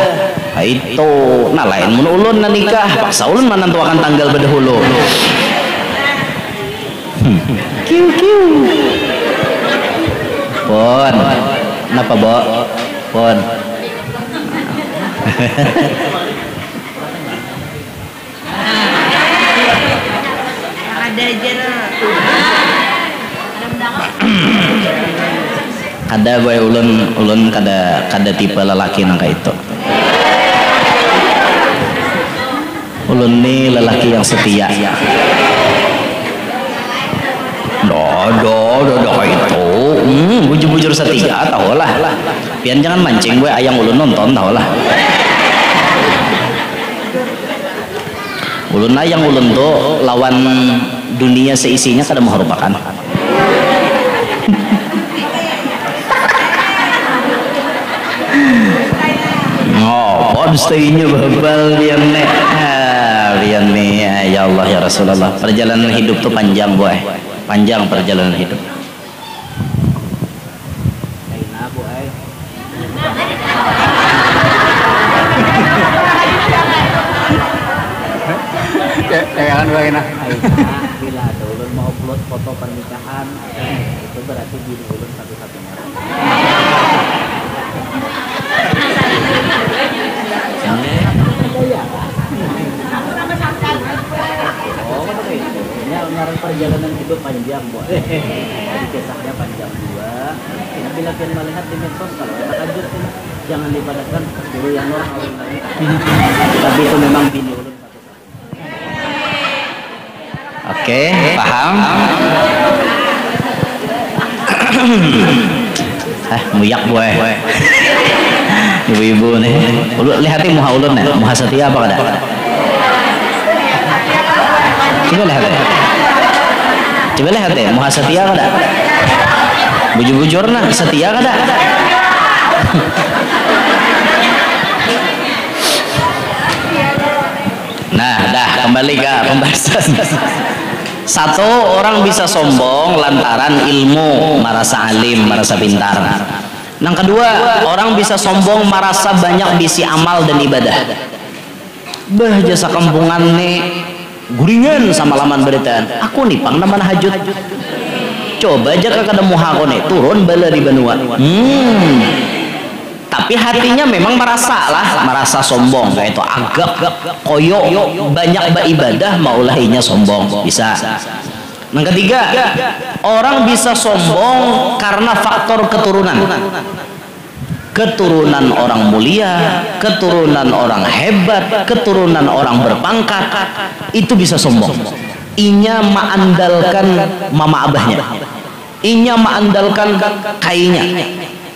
itu nah lain mun ulun na nikah paksa ulun menentukan tanggal berdahulu kiu pon napa bo pon ada aja ada boy ulun kada tipe lelaki nangka itu ulun nih lelaki yang setia itu bujur-bujur setia tau lah pian jangan mancing gue ayang ulun nonton tau lah ulun ayang ulun tuh lawan dunia seisinya kada mengharupakan ngopon staynya babal pian nih ya Allah ya Rasulullah perjalanan hidup tuh panjang boy panjang perjalanan hidup jangan gue enak bila ada ulun mau upload foto pernikahan itu berarti diri ulun satu-satunya nyari perjalanan hidup panjang boy jadi kisahnya panjang juga nah, bila kalian melihat di medsos kalau kita lanjut jangan dipadatkan dulu yang orang kawin lagi tapi itu memang bini ulun oke, paham? Muyak boy Ibu-ibu nih, lihat muha ulun nih, muha setia apa kada? Coba lihat ya. Coba lihat ya, muha setia kada? Bujur-bujur nah, setia kada? Nah, dah kembali ke pembahasan. Satu, orang bisa sombong lantaran ilmu, merasa alim, merasa pintar. Yang kedua, orang bisa sombong merasa banyak bisi amal dan ibadah. Bah, jasa kampungan nih guringan sama laman beritaan. Aku nih pang nama hajut. Coba aja kada muha aku nih turun bala di benua. Tapi hatinya memang merasa sombong, kayak itu agak koyo banyak beribadah maulahnya sombong bisa. Yang ketiga, orang bisa sombong karena faktor keturunan. Keturunan orang mulia, keturunan orang hebat, keturunan orang berpangkat, itu bisa sombong. Inya mengandalkan mama abahnya, inya mengandalkan kainya,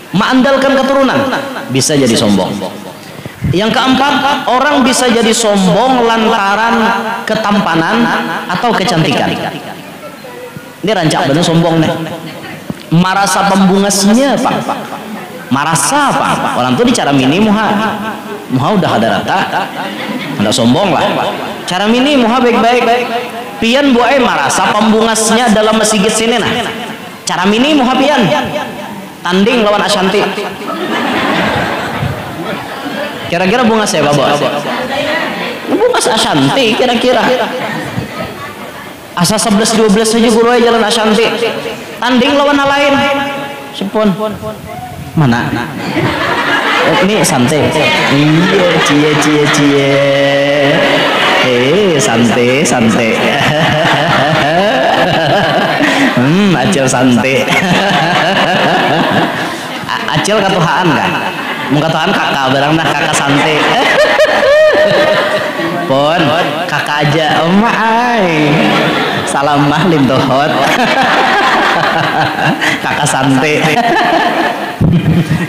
mengandalkan keturunan, bisa jadi sombong. Yang keempat, orang bisa jadi sombong lantaran ketampanan atau kecantikan. Ini rancak bener sombong nih. Merasa pembungasnya pak, merasa apa? Orang tuh dicara mini muha udah ada rata, udah sombong lah. Cara mini muha baik-baik. Pian buai merasa pembungasnya dalam masjid sini nah. Cara mini muha pian tanding lawan Ashanti. Kira-kira bungas ya bapak? Bungas Ashanti kira-kira. Asa 11-12 saja guru aja jalan Ashanti. Tanding lawan hal lain. Sepon. Mana? Ini santai. Iya, cie. Santai. Acil santai. Acil katuhaan kan? Mengkatuhan kakak barang nah kakak santai. Pon, kakak aja. Salam mahlim tohot. Kakak santai.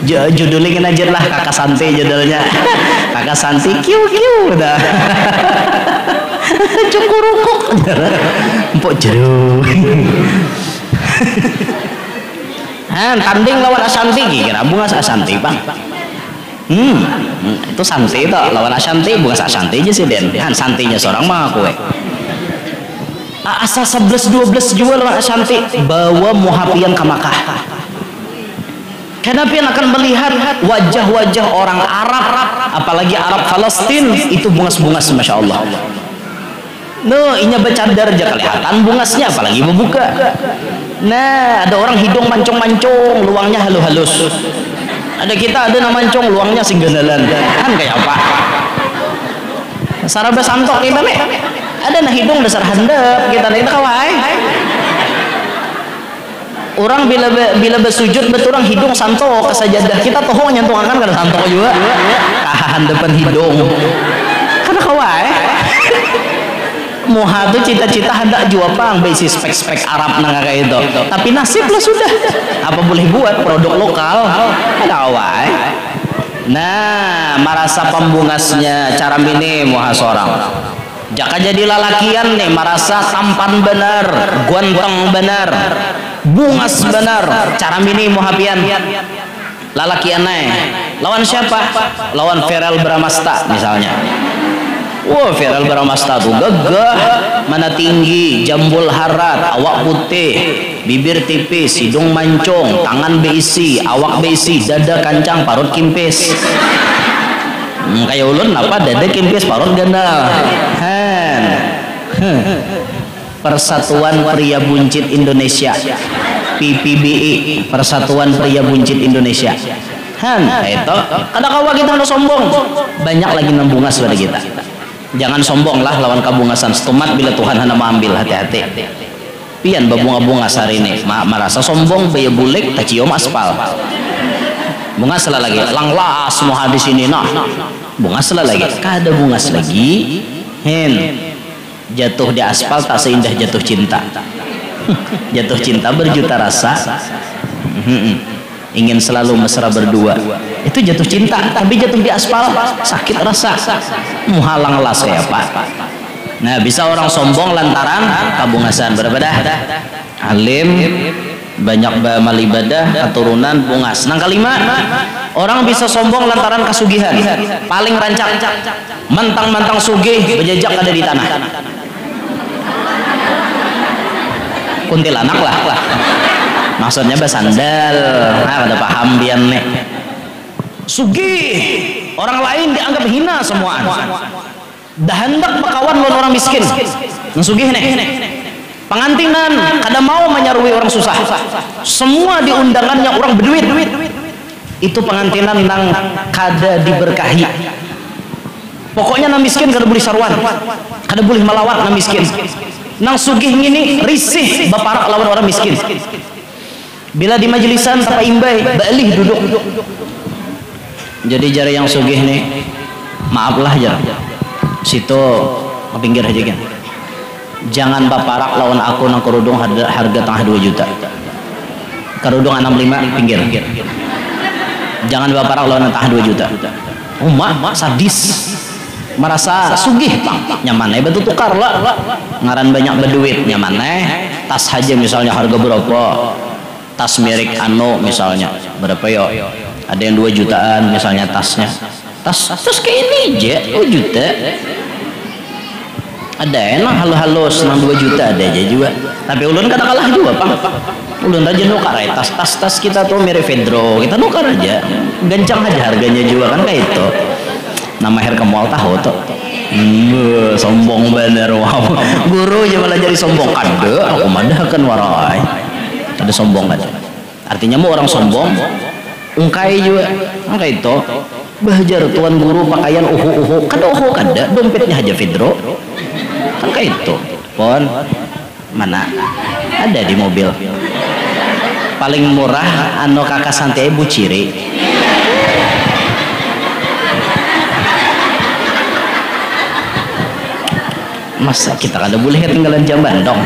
Judulnya kena aja lah kakak santai judulnya. Kakak santai kiu dah. Cukurukuk. Empok jeruk. Tanding lawan Ashanti kira bungas Ashanti bang. Itu Santi itu lawan Ashanti bungas Ashanti aja sih Den. Santinya seorang mah aku. Asa 11-12 juga lawan Ashanti bawa muhafian ke Makkah. Karena pian akan melihat wajah-wajah orang Arab, apalagi Arab Palestina itu bungas-bungas masya Allah. No, inya bercadar aja kelihatan bungasnya, apalagi membuka. Nah, ada orang hidung mancung-mancung, luangnya halus-halus. Ada kita ada mancung, luangnya singgandalan. Kan kayak apa? Saraba santok kita nih. Ada nah hidung dasar handap kita nih kawai. Orang bila bersujud betul orang hidung santok ke sajadah kita toh nyantungan kada santok juga. Kahan depan hidung. Karena kawai. Muha tuh cita-cita hendak jual pang besi spek-spek Arab nang kayak itu. Tapi nasib lah sudah. Apa boleh buat produk lokal? Ada awai. Nah, merasa pembungasnya cara mini muha seorang. Jaka jadi lalakian nih merasa tampan benar, ganteng benar, bungas benar. Cara mini muha pian. Lalakian nih. Lawan siapa? Lawan Verrell Bramasta misalnya. Wah, Verrell Bramasta tuh gagah, mana tinggi, jambul harat, awak putih, bibir tipis, hidung mancung, tangan beisi, awak beisi, dada kancang, parut kimpis. Kayak ulun apa dada kimpis, parut ganda. Persatuan Pria Buncit Indonesia, PPBI, Persatuan Pria Buncit Indonesia. Itu kada kawa kita udah sombong, banyak lagi nembungas pada kita. Jangan sombong lah lawan kabungasan setumat bila Tuhan hana mengambil hati-hati. Pian babunga-bungas hari ini merasa sombong baya bulik tak cium aspal. Bungas lah lagi langlas semua di sini nah. Bungas lah lagi kada bungas lagi. Jatuh di aspal tak seindah jatuh cinta. Jatuh cinta berjuta rasa. ingin selalu mesra berdua. Itu jatuh cinta, tapi jatuh di aspal sakit rasa. Muhalang las ya Pak. Nah, bisa orang sombong lantaran kabungasan. Berapa dah? Alim, banyak beramal ibadah, keturunan bungas. Nang kelima, orang bisa sombong lantaran kasugihan. Paling rancak, mentang-mentang sugih berjejak ada di tanah. Kuntilanak lah. Maksudnya bersandal. Nah, pada paham bian nih. Sugih, orang lain dianggap hina semua. Dah hendak berkawan dengan orang miskin. Sugih nih. Pengantinan kada mau menyarui orang susah. Semua di undangannya orang berduit. Itu pengantinan nang kada diberkahi. Pokoknya nang miskin kada boleh sarwan, kada boleh melawat nang miskin. Nang sugih ngini risih baparak lawan orang miskin. Bila di majelisan tapa imbai balih duduk. Jadi jari yang sugih nih, maaflah jar. Situ ke pinggir aja kan. Jangan baparak lawan aku nang kerudung harga tengah 2 juta. Kerudung 65 pinggir. Jangan baparak lawan tengah 2 juta. Mak sadis. Merasa sugih Bang. Nyaman betul tukar lah. Ngaran banyak berduit nyaman tas aja misalnya harga berapa? Tas merek misalnya berapa yo? Ada yang 2 jutaan misalnya tasnya. Tas kayak ini aja 2 juta. Ada enak halo senang 2 juta ada aja juga. Tapi ulun kata kalah juga Pak. Ulun aja nukar tas kita tuh merek Fedro, kita nukar aja. Gancang aja harganya juga kan kayak itu. Nama her kemual tahu tuh. Sombong bener wow. Guru aja malah jadi sombong kada. Aku madah kan warai. Ada sombong kan. Artinya mau orang sombong ungkai juga. Kayak itu. Bahajar tuan guru pakaian kada kada dompetnya aja Fedro. Kan kayak itu. Pon mana ada di mobil. Paling murah kakak santai Bu Ciri. Masa kita kada boleh ketinggalan jamban dong.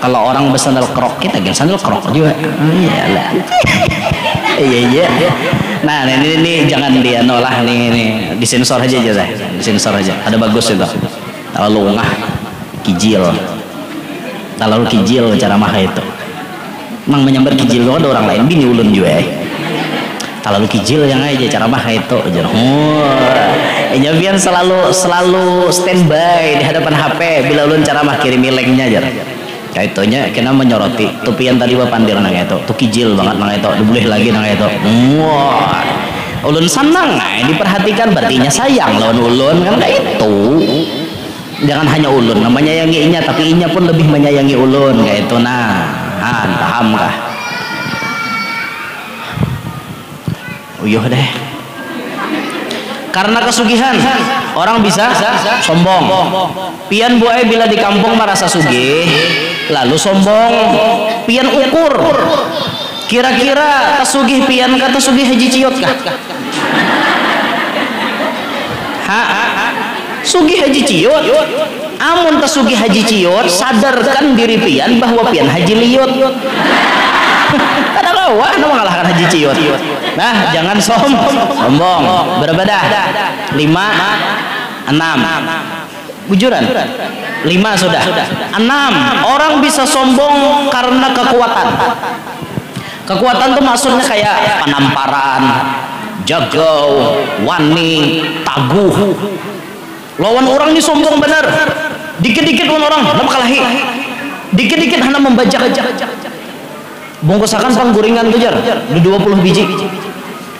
Kalau orang bersandal krok kita kan sandal krok juga. Iyalah. Iya. Nah, ini jangan dia nolak nih disensor aja saya. Disensor aja. Ada bagus itu. Terlalu ungah, kijil. Terlalu kijil cara mah itu. Mang menyambar kijil lo ada orang lain bini ulun juga. Terlalu kijil yang aja cara mah itu. Biar selalu standby di hadapan HP bila ulun cara mah kirim linknya aja. Kayak itunya kena menyoroti tupian tadi pandir nang itu tuh kijil banget nang itu boleh lagi nang itu. Wah ulun senang diperhatikan berarti sayang lawan ulun kan kayak itu. Jangan hanya ulun menyayangi inya tapi inya pun lebih menyayangi ulun kayak itu. Paham kah? Uyuh deh. Karena kesugihan orang bisa sombong. Pian buai bila di kampung merasa sugih lalu sombong. Pian ukur kira-kira kesugih pian kata sugih haji ciot kah? Sugih haji ciot. Amun kesugih haji ciot sadarkan diri pian bahwa pian haji liot. Kada lawan mengalahkan haji ciot. Nah, jangan sombong. Berapa dah? 5, 6. Bujuran? 5 sudah. 6. Orang bisa sombong karena kekuatan. Kekuatan tuh maksudnya kayak penamparan, jagau, wani, taguh. Lawan orang ini sombong bener. Dikit-dikit lawan orang, nama kalahi. Dikit-dikit hanya membajak aja. Bungkusakan pangguringan kejar, 20 biji.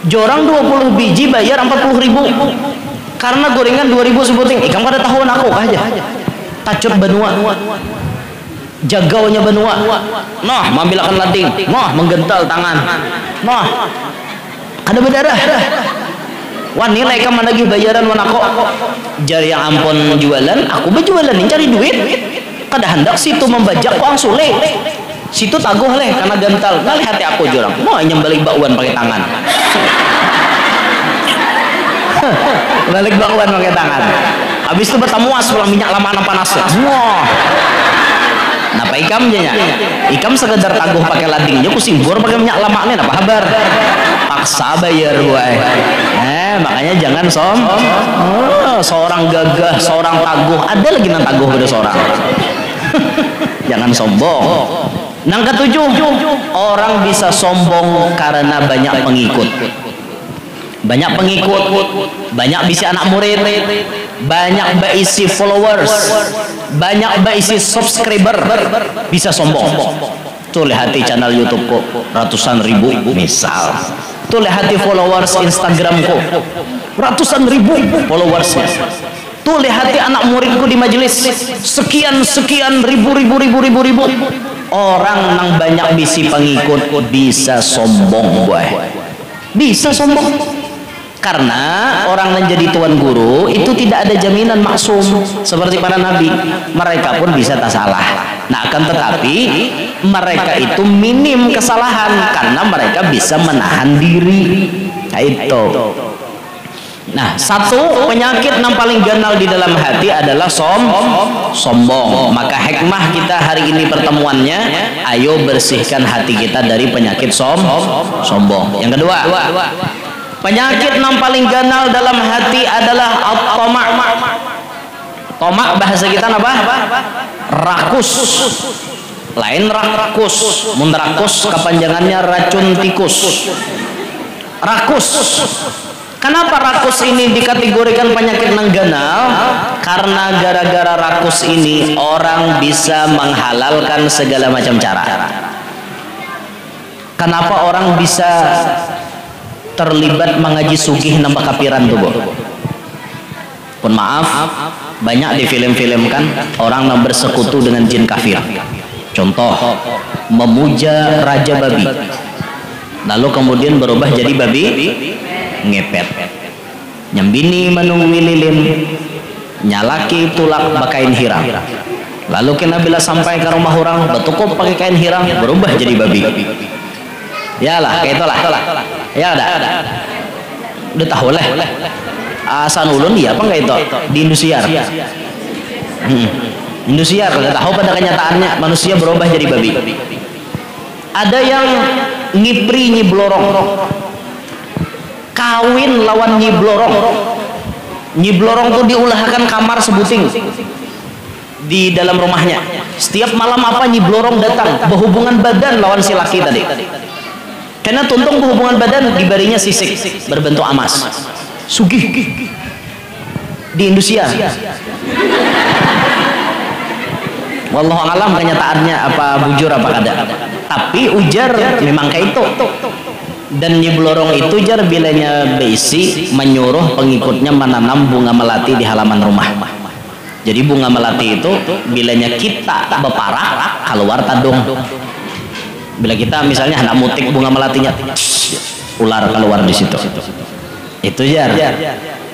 Jorang 20 biji bayar 40.000. Karena gorengan 2.000 sebuting. Ikam pada tahuan aku aja. Tacut benua. Jagaunya benua. Nah, mambilakan lading. Nah, menggental tangan. Nah, ada berdarah. Wah, nilai kamu lagi bayaran wanako. Jari yang ampun jualan, aku berjualan ini cari duit. Kada hendak situ membajak uang sulit. Situ taguh leh karena gental. Ngalih hati aku jurang. Mau nyembalik bakwan pakai tangan. Balik bakwan pakai tangan. Habis itu bertemu pulang minyak lama panas. Wah. Napa ikam nya? Ikam sekedar taguh pakai ladingnya, ku simbur pakai minyak lemaknya, apa kabar? Paksa bayar buai. Makanya jangan seorang gagah, seorang taguh, ada lagi nang taguh pada seorang. Jangan sombong. Yang ketujuh, orang bisa sombong karena banyak pengikut. Banyak pengikut, banyak bisi anak murid, banyak berisi followers, banyak berisi subscriber, bisa sombong. Tuh lihati channel YouTubeku ratusan ribu misal. Tuh lihati followers Instagramku ratusan ribu followersnya. Tuh lihati anak muridku di majelis sekian ribu. Orang nang banyak bisi pengikut bisa sombong boy. Bisa sombong. Karena orang menjadi tuan guru itu tidak ada jaminan maksum seperti para nabi, mereka pun bisa tak salah. Nah, akan tetapi mereka itu minim kesalahan karena mereka bisa menahan diri. Nah, itu. Nah, satu penyakit yang paling ganal di dalam hati adalah sombong. Maka hikmah kita hari ini pertemuannya, ayo bersihkan hati kita dari penyakit sombong. Yang kedua, penyakit yang paling ganal dalam hati adalah at-tama'. Tama' bahasa kita apa? Rakus. Lain rakus. Mun rakus kepanjangannya racun tikus. Rakus. Kenapa rakus ini dikategorikan penyakit yang ganal? Karena gara-gara rakus ini orang bisa menghalalkan segala macam cara. Kenapa orang bisa terlibat mengaji sugih nambah kapiran tuh, Bu? Pun maaf, banyak di film-film kan orang yang bersekutu dengan jin kafir. Contoh, memuja raja babi, lalu kemudian berubah jadi babi ngepet, nyembini manung wililin, nyalaki tulak bakain hirang. Lalu kena bila sampai ke rumah orang betukup pakai kain hirang, berubah jadi babi. Yalah, kayak itulah. Ya udah tahu lah. Asan ulun dia apa enggak itu di Indosiar. Indosiar udah tahu pada kenyataannya manusia berubah jadi babi. Ada yang ngipri nyiblorong, kawin lawan nyiblorong. Nyiblorong tuh diulahkan kamar sebuting di dalam rumahnya. Setiap malam apa nyiblorong datang berhubungan badan lawan si laki tadi. Karena tuntung hubungan badan dibarinya sisik berbentuk emas. Sugih di Indonesia. Wallahu alam kenyataannya apa bujur apa kada. Tapi ujar memang kayak itu. Dan nyiblorong itu jar bilanya besi menyuruh pengikutnya menanam bunga melati di halaman rumah. Jadi bunga melati itu bilanya kita beparak keluar tadung. Bila kita misalnya hendak mutik bunga melatinya, ular keluar di situ. Itu jar.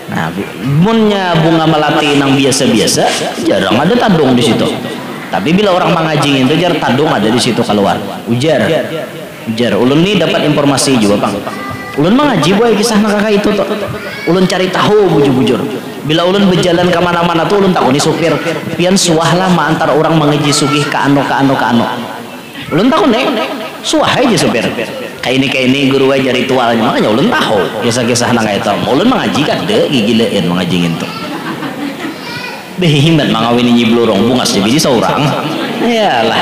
Nah, munnya bunga melati yang biasa-biasa, jarang ada tadung di situ. Tapi bila orang mengaji itu jar tadung ada di situ keluar. Ujar. Ulun ini dapat informasi juga, Bang. Ulun mengaji boy kisah kakak itu tuh. Ulun cari tahu bujur-bujur. Bila ulun berjalan ke mana-mana tuh ulun takuni supir. Pian suahlah ma antar orang mengaji sugih ke ano. Ulun tahu nih, suah aja supir. Kayak ini guru aja ritualnya, makanya ulun tahu kisah-kisah nang itu. Ulun mengaji kan deh gigileun mengaji itu. Behimat mangawin nyiblorong bungas jadi seorang. Iyalah,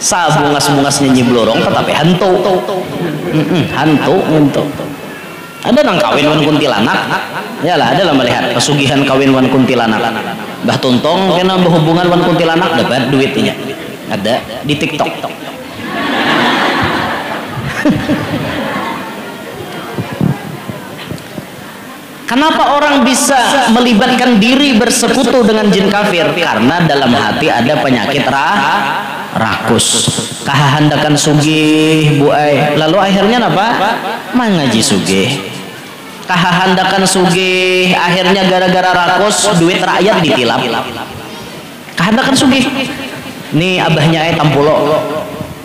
sa bungas-bungasnya nyiblorong tetapi hantu. Hantu. Ada nang kawin wan kuntilanak. Iyalah, ada lah melihat pesugihan kawin wan kuntilanak. Bah Tuntong kena berhubungan wan kuntilanak dapat duitnya. Ada di TikTok. Kenapa orang bisa melibatkan diri bersekutu dengan jin kafir? Karena dalam hati ada penyakit rakus. Kahandakan sugih buai. Lalu akhirnya apa? Mengaji sugih. Kahandakan sugih. Akhirnya gara-gara rakus duit rakyat ditilap. Kahandakan sugih. Nih abahnya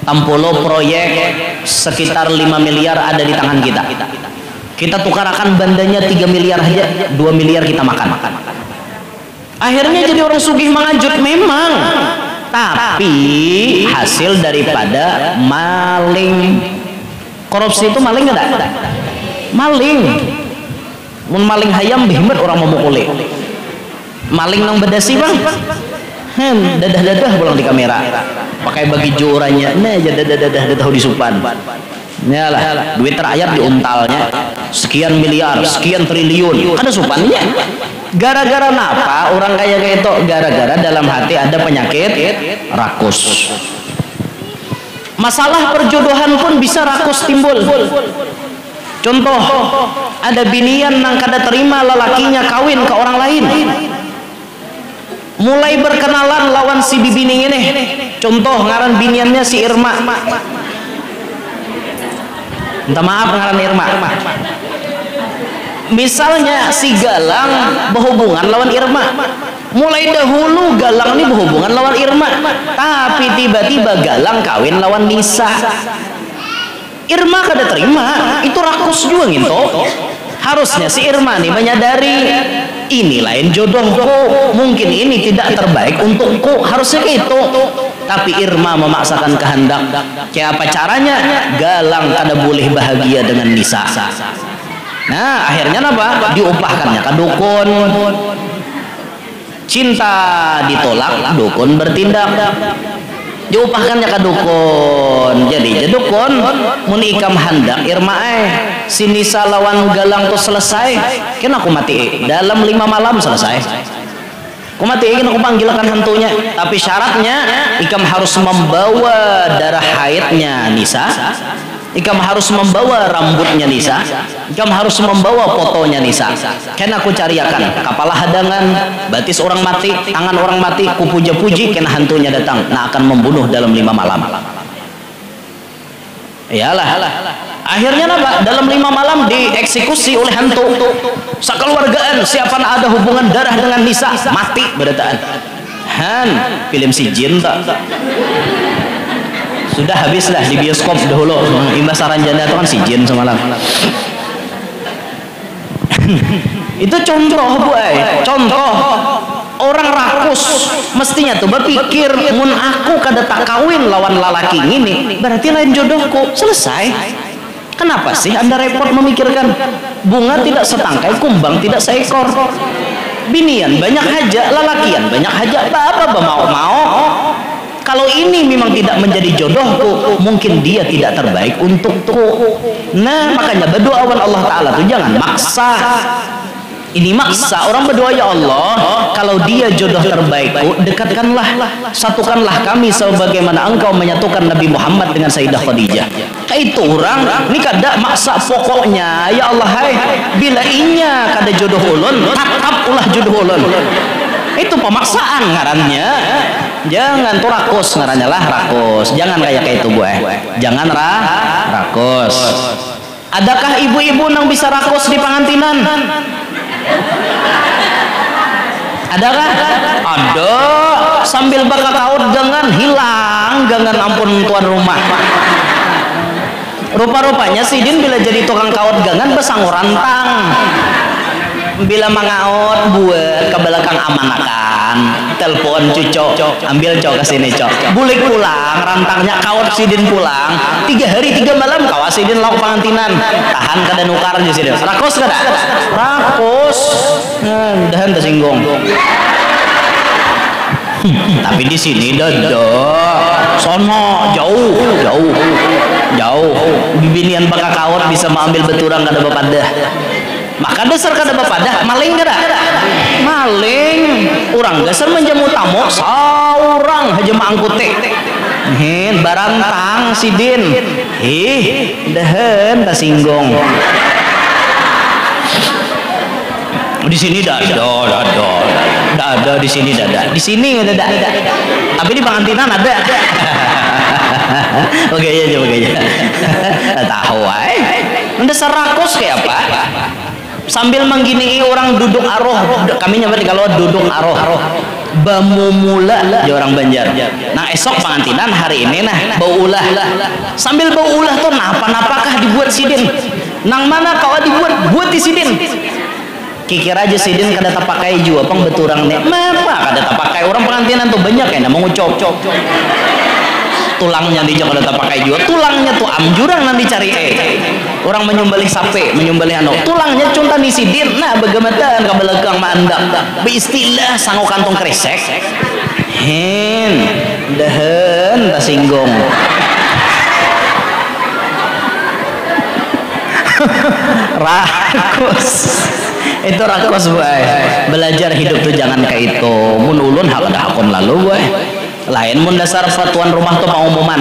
Tampulo proyek sekitar 5 miliar ada di tangan kita. Kita tukarakan bandanya 3 miliar aja, 2 miliar kita makan. Akhirnya jadi orang sugih mengajut memang. tapi hasil daripada maling. Korupsi itu maling enggak? Maling. Mun maling hayam behemat orang memukuli. Maling nang bedasi bang, dadah pulang di kamera, pakai baju orangnya, nah aja dadah tahu disupan. Nyalah, duit rakyat diuntalnya sekian miliar, sekian triliun, ada supannya. Gara-gara napa orang kaya kayak itu? Gara-gara dalam hati ada penyakit rakus. Masalah perjodohan pun bisa rakus timbul. Contoh, ada binian nang kada terima lelakinya kawin ke orang lain. Mulai berkenalan lawan si bibining ini. Contoh, ngaran biniannya si Irma. Minta maaf ngaran Irma. Misalnya si Galang berhubungan lawan Irma. Mulai dahulu Galang ini berhubungan lawan Irma, tapi tiba-tiba Galang kawin lawan Nisa. Irma kada terima, itu rakus juga gitu. Harusnya si Irma nih menyadari ini lain jodohku, mungkin ini tidak terbaik untukku, harusnya itu. Tapi Irma memaksakan kehendak. Kayak apa caranya? Galang kada boleh bahagia dengan Nisa. Nah akhirnya apa? Diupahkannya ke dukun. Cinta ditolak, dukun bertindak. Diupahkannya ke dukun. Jadi dukun muni ikam hendak Irma si Nisa lawan Galang tuh selesai, kan aku mati dalam 5 malam selesai. Aku mati, kan aku panggilkan hantunya. Tapi syaratnya ikam harus membawa darah haidnya Nisa, ikam harus membawa rambutnya Nisa, ikam harus membawa fotonya Nisa. Kena aku cariakan kapalah hadangan, batis orang mati, tangan orang mati, ku puja-puji, kena hantunya datang, nah akan membunuh dalam 5 malam. Iyalah. Akhirnya apa? Dalam 5 malam dieksekusi oleh hantu. Sakeluargaan siapa ada hubungan darah dengan Nisa mati berataan. Film si jin tak? Sudah habislah di bioskop dahulu. Imbas Saranjana itu kan si jin semalam. Itu contoh contoh orang rakus mestinya tuh berpikir mun aku kada tak kawin lawan lalaki ini berarti lain jodohku, selesai. Kenapa sih Anda repot memikirkan? Bunga tidak setangkai, kumbang tidak seekor. Binian banyak haja, lalakian banyak haja, apa mau. Kalau ini memang tidak menjadi jodohku, mungkin dia tidak terbaik untukku. Nah makanya berdoa kepada Allah Ta'ala tuh jangan maksa. Ini maksa orang berdoa, ya Allah kalau dia jodoh terbaikku, dekatkanlah, satukanlah kami sebagaimana engkau menyatukan Nabi Muhammad dengan Sayyidah Khadijah. Itu orang ini kada maksa, pokoknya ya Allah bila inya kada jodoh ulun, tatap ulah jodoh ulun. Itu pemaksaan ngarannya. Jangan tuh rakus ngarannya lah, rakus. Jangan kayak itu gue. Jangan rakus. Adakah ibu-ibu yang bisa rakus di pengantinan? Adakah? Ada. Sambil bakal kaut dengan hilang, jangan ampun tuan rumah. Rupa-rupanya Sidin bila jadi tukang kaut gangan besang rantang. Bila mangaot buat ke belakang amanakan, telepon cucok, ambil cok ke sini cok, bulik pulang, rantangnya kawat Sidin pulang, 3 hari 3 malam kawat Sidin lauk pengantinan, tahan kada nukar di sini, rakus kada, rakus, dahan tersinggung. Tapi di sini dodok, sono jauh, bibinian bakal kawat bisa mengambil beturang kada bepadah. Maka dasar kada bepadah maling kada? Maling. Orang dasar menjamu tamu saurang aja mangkute. Barantang Sidin. Dahan tasinggung. Di sini dada di sini dada. Di sini enggak ada. Tapi di pengantinan ada. Oke aja. Tahu dasar rakus kayak apa? Sambil menggini orang duduk aroh, kami nyampe kalau duduk aroh bamu mula di orang Banjar. Nah esok pengantinan hari ini bau ulah. Sambil bau ulah tuh napa-napakah dibuat Sidin? Nang mana kau dibuat di Sidin? kikir aja sidin kada tak pakai juga pang beturang nih mapa kada tak pakai orang pengantinan tuh banyak ya mau ngucok tulangnya dijak kada tak pakai juga tulangnya tuh amjurang nanti cari orang menyembelih sapi menyembelih anu tulangnya contoh di sidin nah bagaimana kabelakang mandak beristilah sanggo kantong kresek dahan tak singgung rakus itu rakus boy belajar hidup tuh jangan kayak itu mun ulun hal ada akun lalu boy lain mun dasar tuan rumah tuh pengumuman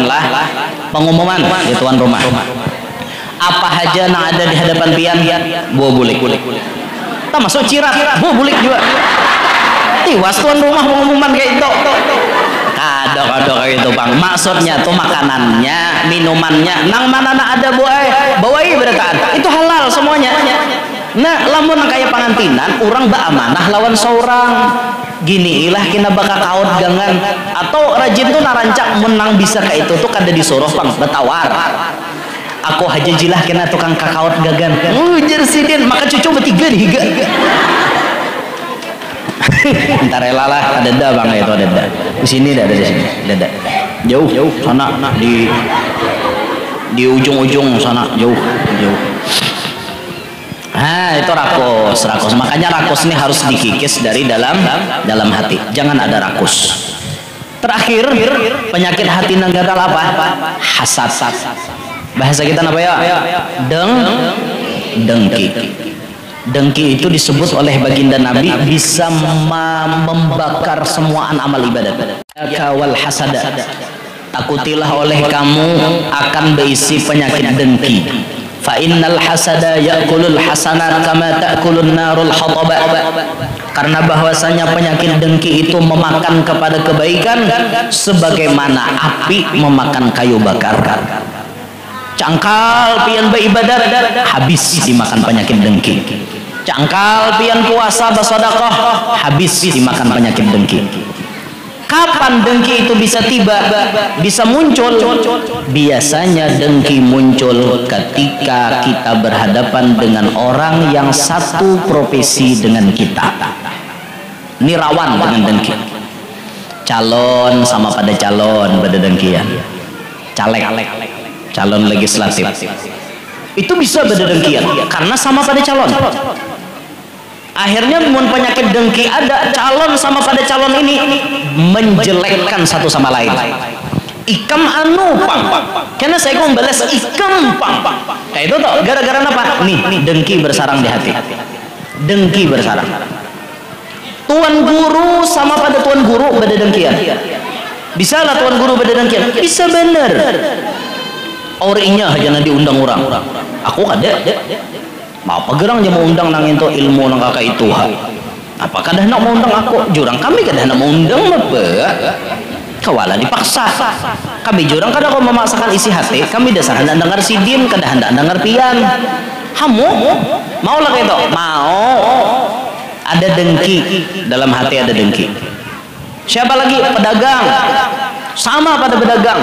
di tuan rumah apa aja yang ada di hadapan pian buah bulik tak masuk cirat buah bulik juga tiwas tuan rumah pengumuman kayak itu kado kayak itu bang maksudnya tuh makanannya minumannya nang mana ada bawai berataan itu halal semuanya nah lamun kayak pangantinan orang baamanah lawan seorang gini ilah kena bakal kaut gangan atau rajin tuh narancak menang bisa kayak itu tuh kada disuruh bang betawar aku aja jilah kena tukang kakaut gagan jersidin maka cucu bertiga nih ntar rela lah ada bang itu ada di sini ada di sini ada jauh sana di ujung sana jauh itu rakus makanya rakus ini harus dikikis dari dalam hati jangan ada rakus. Terakhir penyakit hati nanggadal apa? Hasad. Bahasa kita apa ya? Dengki itu disebut oleh baginda Nabi bisa membakar semua amal ibadat. Kawal hasada. Takutilah oleh kamu akan berisi penyakit dengki. Fa innal hasada ya'kulul hasanat kama ta'kulun narul hataba. Karena bahwasanya penyakit dengki itu memakan kepada kebaikan sebagaimana api memakan kayu bakar. Cangkal pian beribadat habis dimakan penyakit dengki. Cangkal pian puasa bersedekah habis dimakan penyakit dengki. Kapan dengki itu bisa tiba, bisa muncul? Biasanya dengki muncul ketika kita berhadapan dengan orang yang satu profesi dengan kita. Ini rawan dengan dengki. Calon sama pada calon pada dengkian. Caleg, calon legislatif. Itu bisa pada dengkian karena sama pada calon. Akhirnya mun penyakit dengki ada calon sama pada calon ini menjelekkan satu sama lain. Ikam anu pang, karena saya mau balas ikam pang. Kayak itu toh gara-gara apa? Nih dengki bersarang di hati. Dengki bersarang. Tuan guru sama pada tuan guru pada dengkian. Bisa lah tuan guru pada dengkian. Bisa bener. Orinya aja diundang orang. Aku ada. Mau apa gerang dia mau undang nang itu ilmu nang kakak itu apa kadah nak mau undang aku jurang kami kadah nak mau undang apa kawala dipaksa kami jurang kadah kau memaksakan isi hati kami dasar hendak dengar sidin kadah hendak dengar pian kamu mau lah kayak itu mau ada dengki dalam hati ada dengki. Siapa lagi? Pedagang sama pada pedagang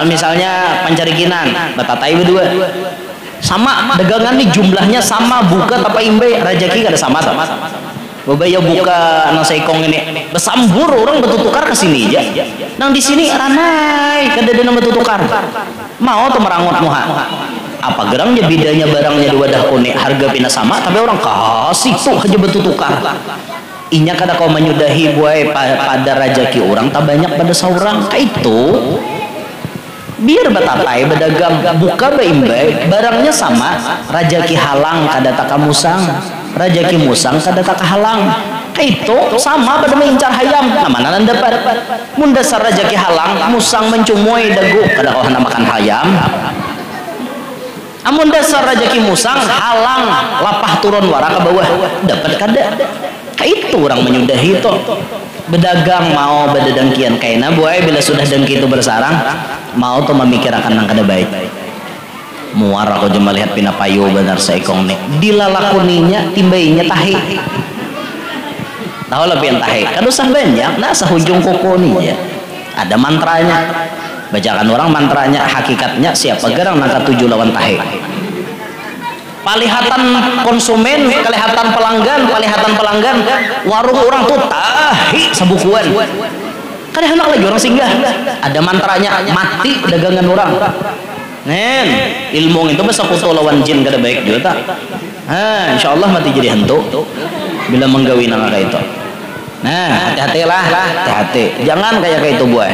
misalnya pancarikinan batatai berdua sama dagangan nih jumlahnya sama buka apa imbe rajaki kada sama bebaya buka nasi kong ini besambur orang bertutukar ke sini aja nang di sini ranai kada ada nama bertutukar mau tuh merangut muha apa gerangnya bedanya barangnya di wadah kone harga pina sama tapi orang kasih tuh aja bertutukar inya kada kau menyudahi buai pada rajaki orang tak banyak pada seorang kayak itu biar batapai berdagang buka baimbai barangnya sama rajaki halang kada tak musang rajaki musang kada tak halang kayak itu sama pada mengincar hayam mana nan dapat mun dasar rajaki halang musang mencumoi dagu kada kau hendak makan hayam amun dasar rajaki musang halang lapah turun wara ke bawah dapat kada kayak itu orang menyudahi itu berdagang mau berdengkian kaina buai bila sudah dengki itu bersarang mau tuh memikirkan nang kada baik muar aku cuma lihat pina payu benar seekong nih dilalakuninya timbainya tahi tahu lebih yang tahi kan usah banyak nah sehujung kuku nih ya ada mantranya bacakan orang mantranya hakikatnya siapa gerang nangka 7 lawan tahi palihatan konsumen, kelihatan pelanggan, warung orang tuh tahi sabukuan. Kan hendak lagi orang singgah, ada mantranya, mati dagangan orang. Nen, ilmu itu besar kutu lawan jin kada baik juga tak. Insya Allah mati jadi hantu bila menggawi nang kayak itu. Nah, hati-hatilah, hati-hati. Jangan kayak itu buah.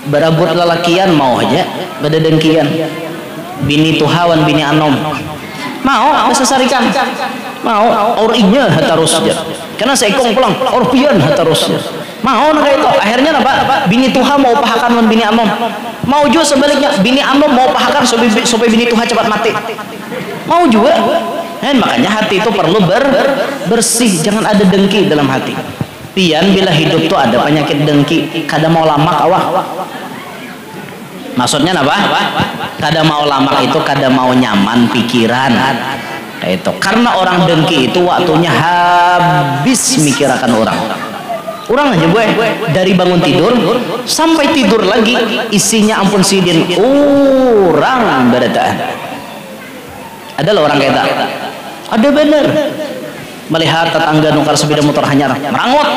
Berabut lelakian mau aja, beda dengkian. Bini tuhawan, bini anom. Mau, sesarikan. Mau, orinya terusnya. Karena seikong pulang, orpian terusnya. Mau nak itu, akhirnya apa? Bini tuha mau pahakan dengan bini anom. Mau juga sebaliknya, bini anom mau pahakan supaya bini tuha cepat mati. Mau juga. Makanya hati itu perlu bersih, jangan ada dengki dalam hati. Pian bila hidup tuh ada penyakit dengki, kada mau lamak awak. Maksudnya apa? Kada mau lamak itu kada mau nyaman pikiran. Kayak itu. Karena orang dengki itu waktunya habis mikirkan orang. Orang aja gue dari bangun tidur sampai tidur lagi isinya ampun sidin orang berataan. Ada loh orang kayak tak? Ada bener. Melihat tetangga nukar sepeda motor hanyar merangut.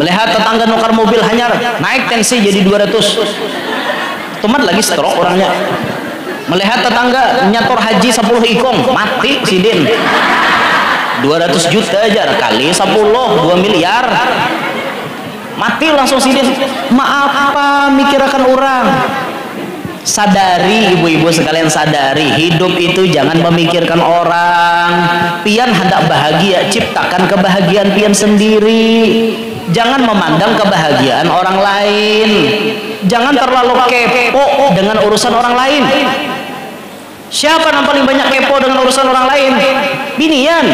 Melihat tetangga nukar mobil hanyar naik tensi jadi 200. Tumat lagi stroke orangnya. Melihat tetangga nyator haji 10 ikong mati sidin. 200 juta aja kali 10 2 miliar mati langsung sidin. Maaf apa mikirkan orang. Sadari ibu-ibu sekalian, sadari hidup itu jangan memikirkan orang. Pian hendak bahagia, ciptakan kebahagiaan pian sendiri. Jangan memandang kebahagiaan orang lain. Jangan terlalu kepo dengan urusan orang lain. Siapa yang paling banyak kepo dengan urusan orang lain? Binian.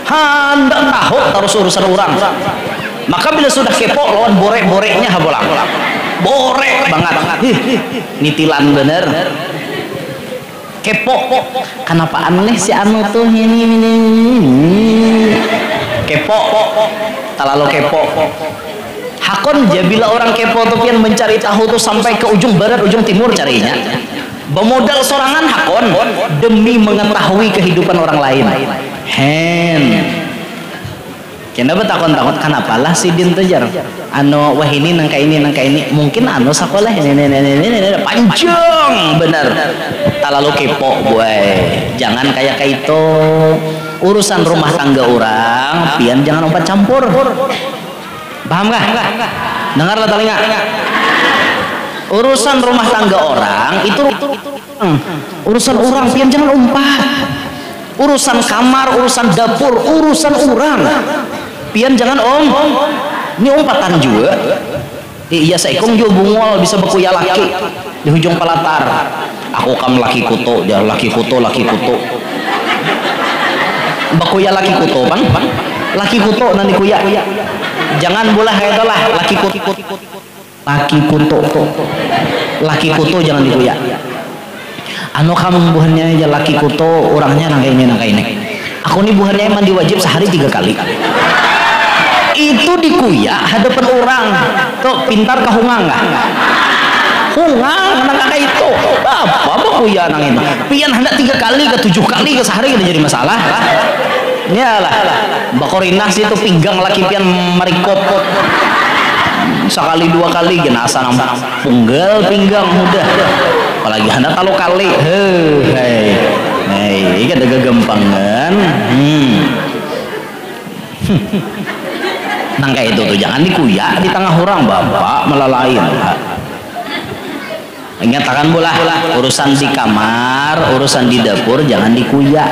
Hendak tahu terus urusan orang. Maka bila sudah kepo lawan borek-boreknya habolang. Borek banget. Nitilan bener. Kepo. Kenapa aneh si anu tuh ini. Kepo. Terlalu kepo. Hakon bila orang kepo tuh pian mencari tahu tuh sampai ke ujung barat, ujung timur carinya. Bermodal sorangan hakon demi mengetahui kehidupan orang lain. Kenapa takut kenapa lah si din tuh jar anu wah ini nangka ini mungkin anu sekolah ini panjang bener terlalu kepo boy. Jangan kayak itu. Urusan rumah tangga orang pian jangan obat campur. Paham gak? Dengarlah telinga. Urusan rumah tangga orang itu urusan orang pian jangan umpat. Urusan kamar, urusan dapur, urusan orang pian jangan ini umpatan juga. Iya seikong juga bungol bisa bekuya laki di ujung pelatar. Aku kam laki kuto, jangan laki kuto. Bekuya laki kuto bang, laki kuto nanti kuya. Jangan bolah kayak itulah laki kuto jangan dikuya. Anu kamu buhannya aja laki kuto orangnya nangka ini. Aku nih buhannya mandi wajib sehari 3 kali. Itu dikuya hadapan orang. Tuh pintar kahungang nggak? Hungang nang kakak itu. Apa kuya nang itu? Pian hendak 3 kali ke 7 kali ke sehari kita jadi masalah. Iyalah. Bakorinas itu pinggang laki pian marikopot. Sekali 2 kali jenazah nampak punggal pinggang mudah. Apalagi hendak kalau kali. Ini kan ada gempangan. Nang kayak itu tuh jangan dikuya di tengah orang bapak melalain. Ingatkan bola urusan di kamar, urusan di dapur jangan dikuya.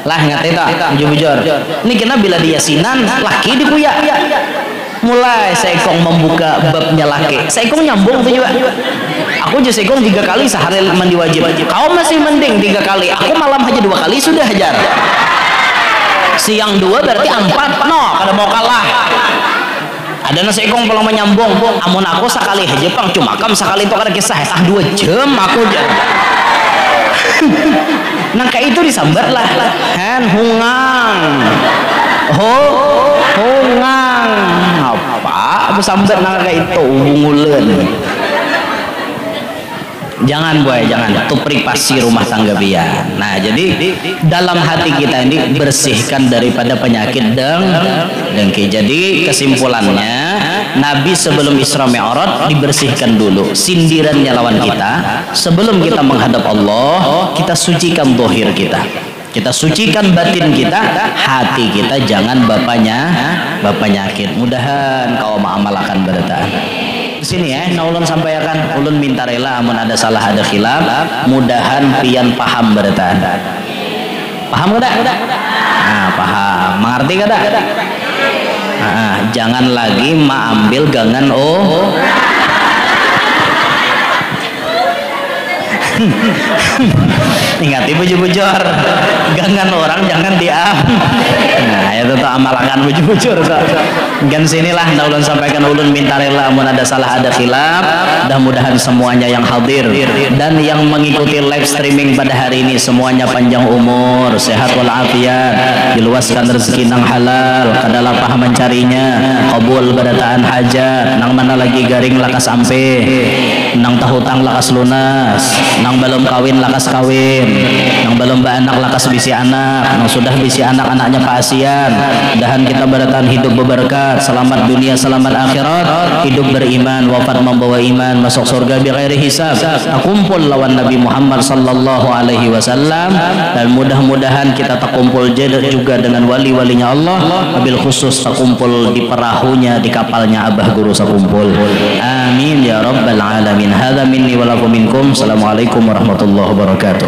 Lah ingat itu, bujur-bujur. Ini kena bila di yasinan laki dikuya. Mulai seikong membuka babnya laki. Seikong nyambung tuh juga. Aku aja seikong 3 kali sehari mandi wajib. Kau masih mending 3 kali. Aku malam aja 2 kali sudah hajar. Siang 2 berarti 4. No, kada mau kalah. Ada nasi ikong kalau menyambung. Amun aku sekali aja pang cuma kam sekali itu kada kisah. 2 jam aku aja. Nangka itu disambar lah. Hungang. Hungang. Apa? Sambar nangka itu bungulen. Jangan boy, jangan. Itu privasi rumah tangga pian. Nah, jadi dalam hati kita ini bersihkan daripada penyakit dengki. Jadi kesimpulannya, Nabi sebelum Isra Mi'raj dibersihkan dulu sindirannya lawan kita. Sebelum kita menghadap Allah, kita sucikan zahir kita. Kita sucikan batin kita, hati kita jangan bapaknyakit. Mudahan kau mengamalkan berataan. Sini ya, nah ulun sampaikan, ulun minta rela amun ada salah ada khilaf, mudahan pian paham berataan. Paham kada? Nah, paham. Mengerti kada? Nah, jangan lagi ambil gangan Ingati bujur-bujur, gangan orang jangan diambil. Nah, itu tuh amalkan bujur-bujur. Dan sinilah ulun sampaikan, ulun minta rela amun ada salah ada khilaf. Mudah-mudahan semuanya yang hadir dan yang mengikuti live streaming pada hari ini semuanya panjang umur, sehat walafiat, diluaskan rezeki nang halal, kadalah paham mencarinya, kabul berataan hajat, nang mana lagi garing lakas ampe, nang tahutang lakas lunas, nang belum kawin lakas kawin, nang belum beranak lakas bisi anak, nang sudah bisi anak-anaknya pasian. Mudahan kita berataan hidup berberkat, selamat dunia selamat akhirat, hidup beriman, wafat membawa iman, masuk surga bi ghairi hisab, kumpul lawan Nabi Muhammad sallallahu alaihi wasallam. Dan mudah-mudahan kita terkumpul juga dengan wali-walinya Allah, wabil khusus terkumpul di perahunya, di kapalnya Abah Guru sakumpul. Amin ya rabbal alamin. Hadza minni wa lakum minkum. Assalamualaikum warahmatullahi wabarakatuh.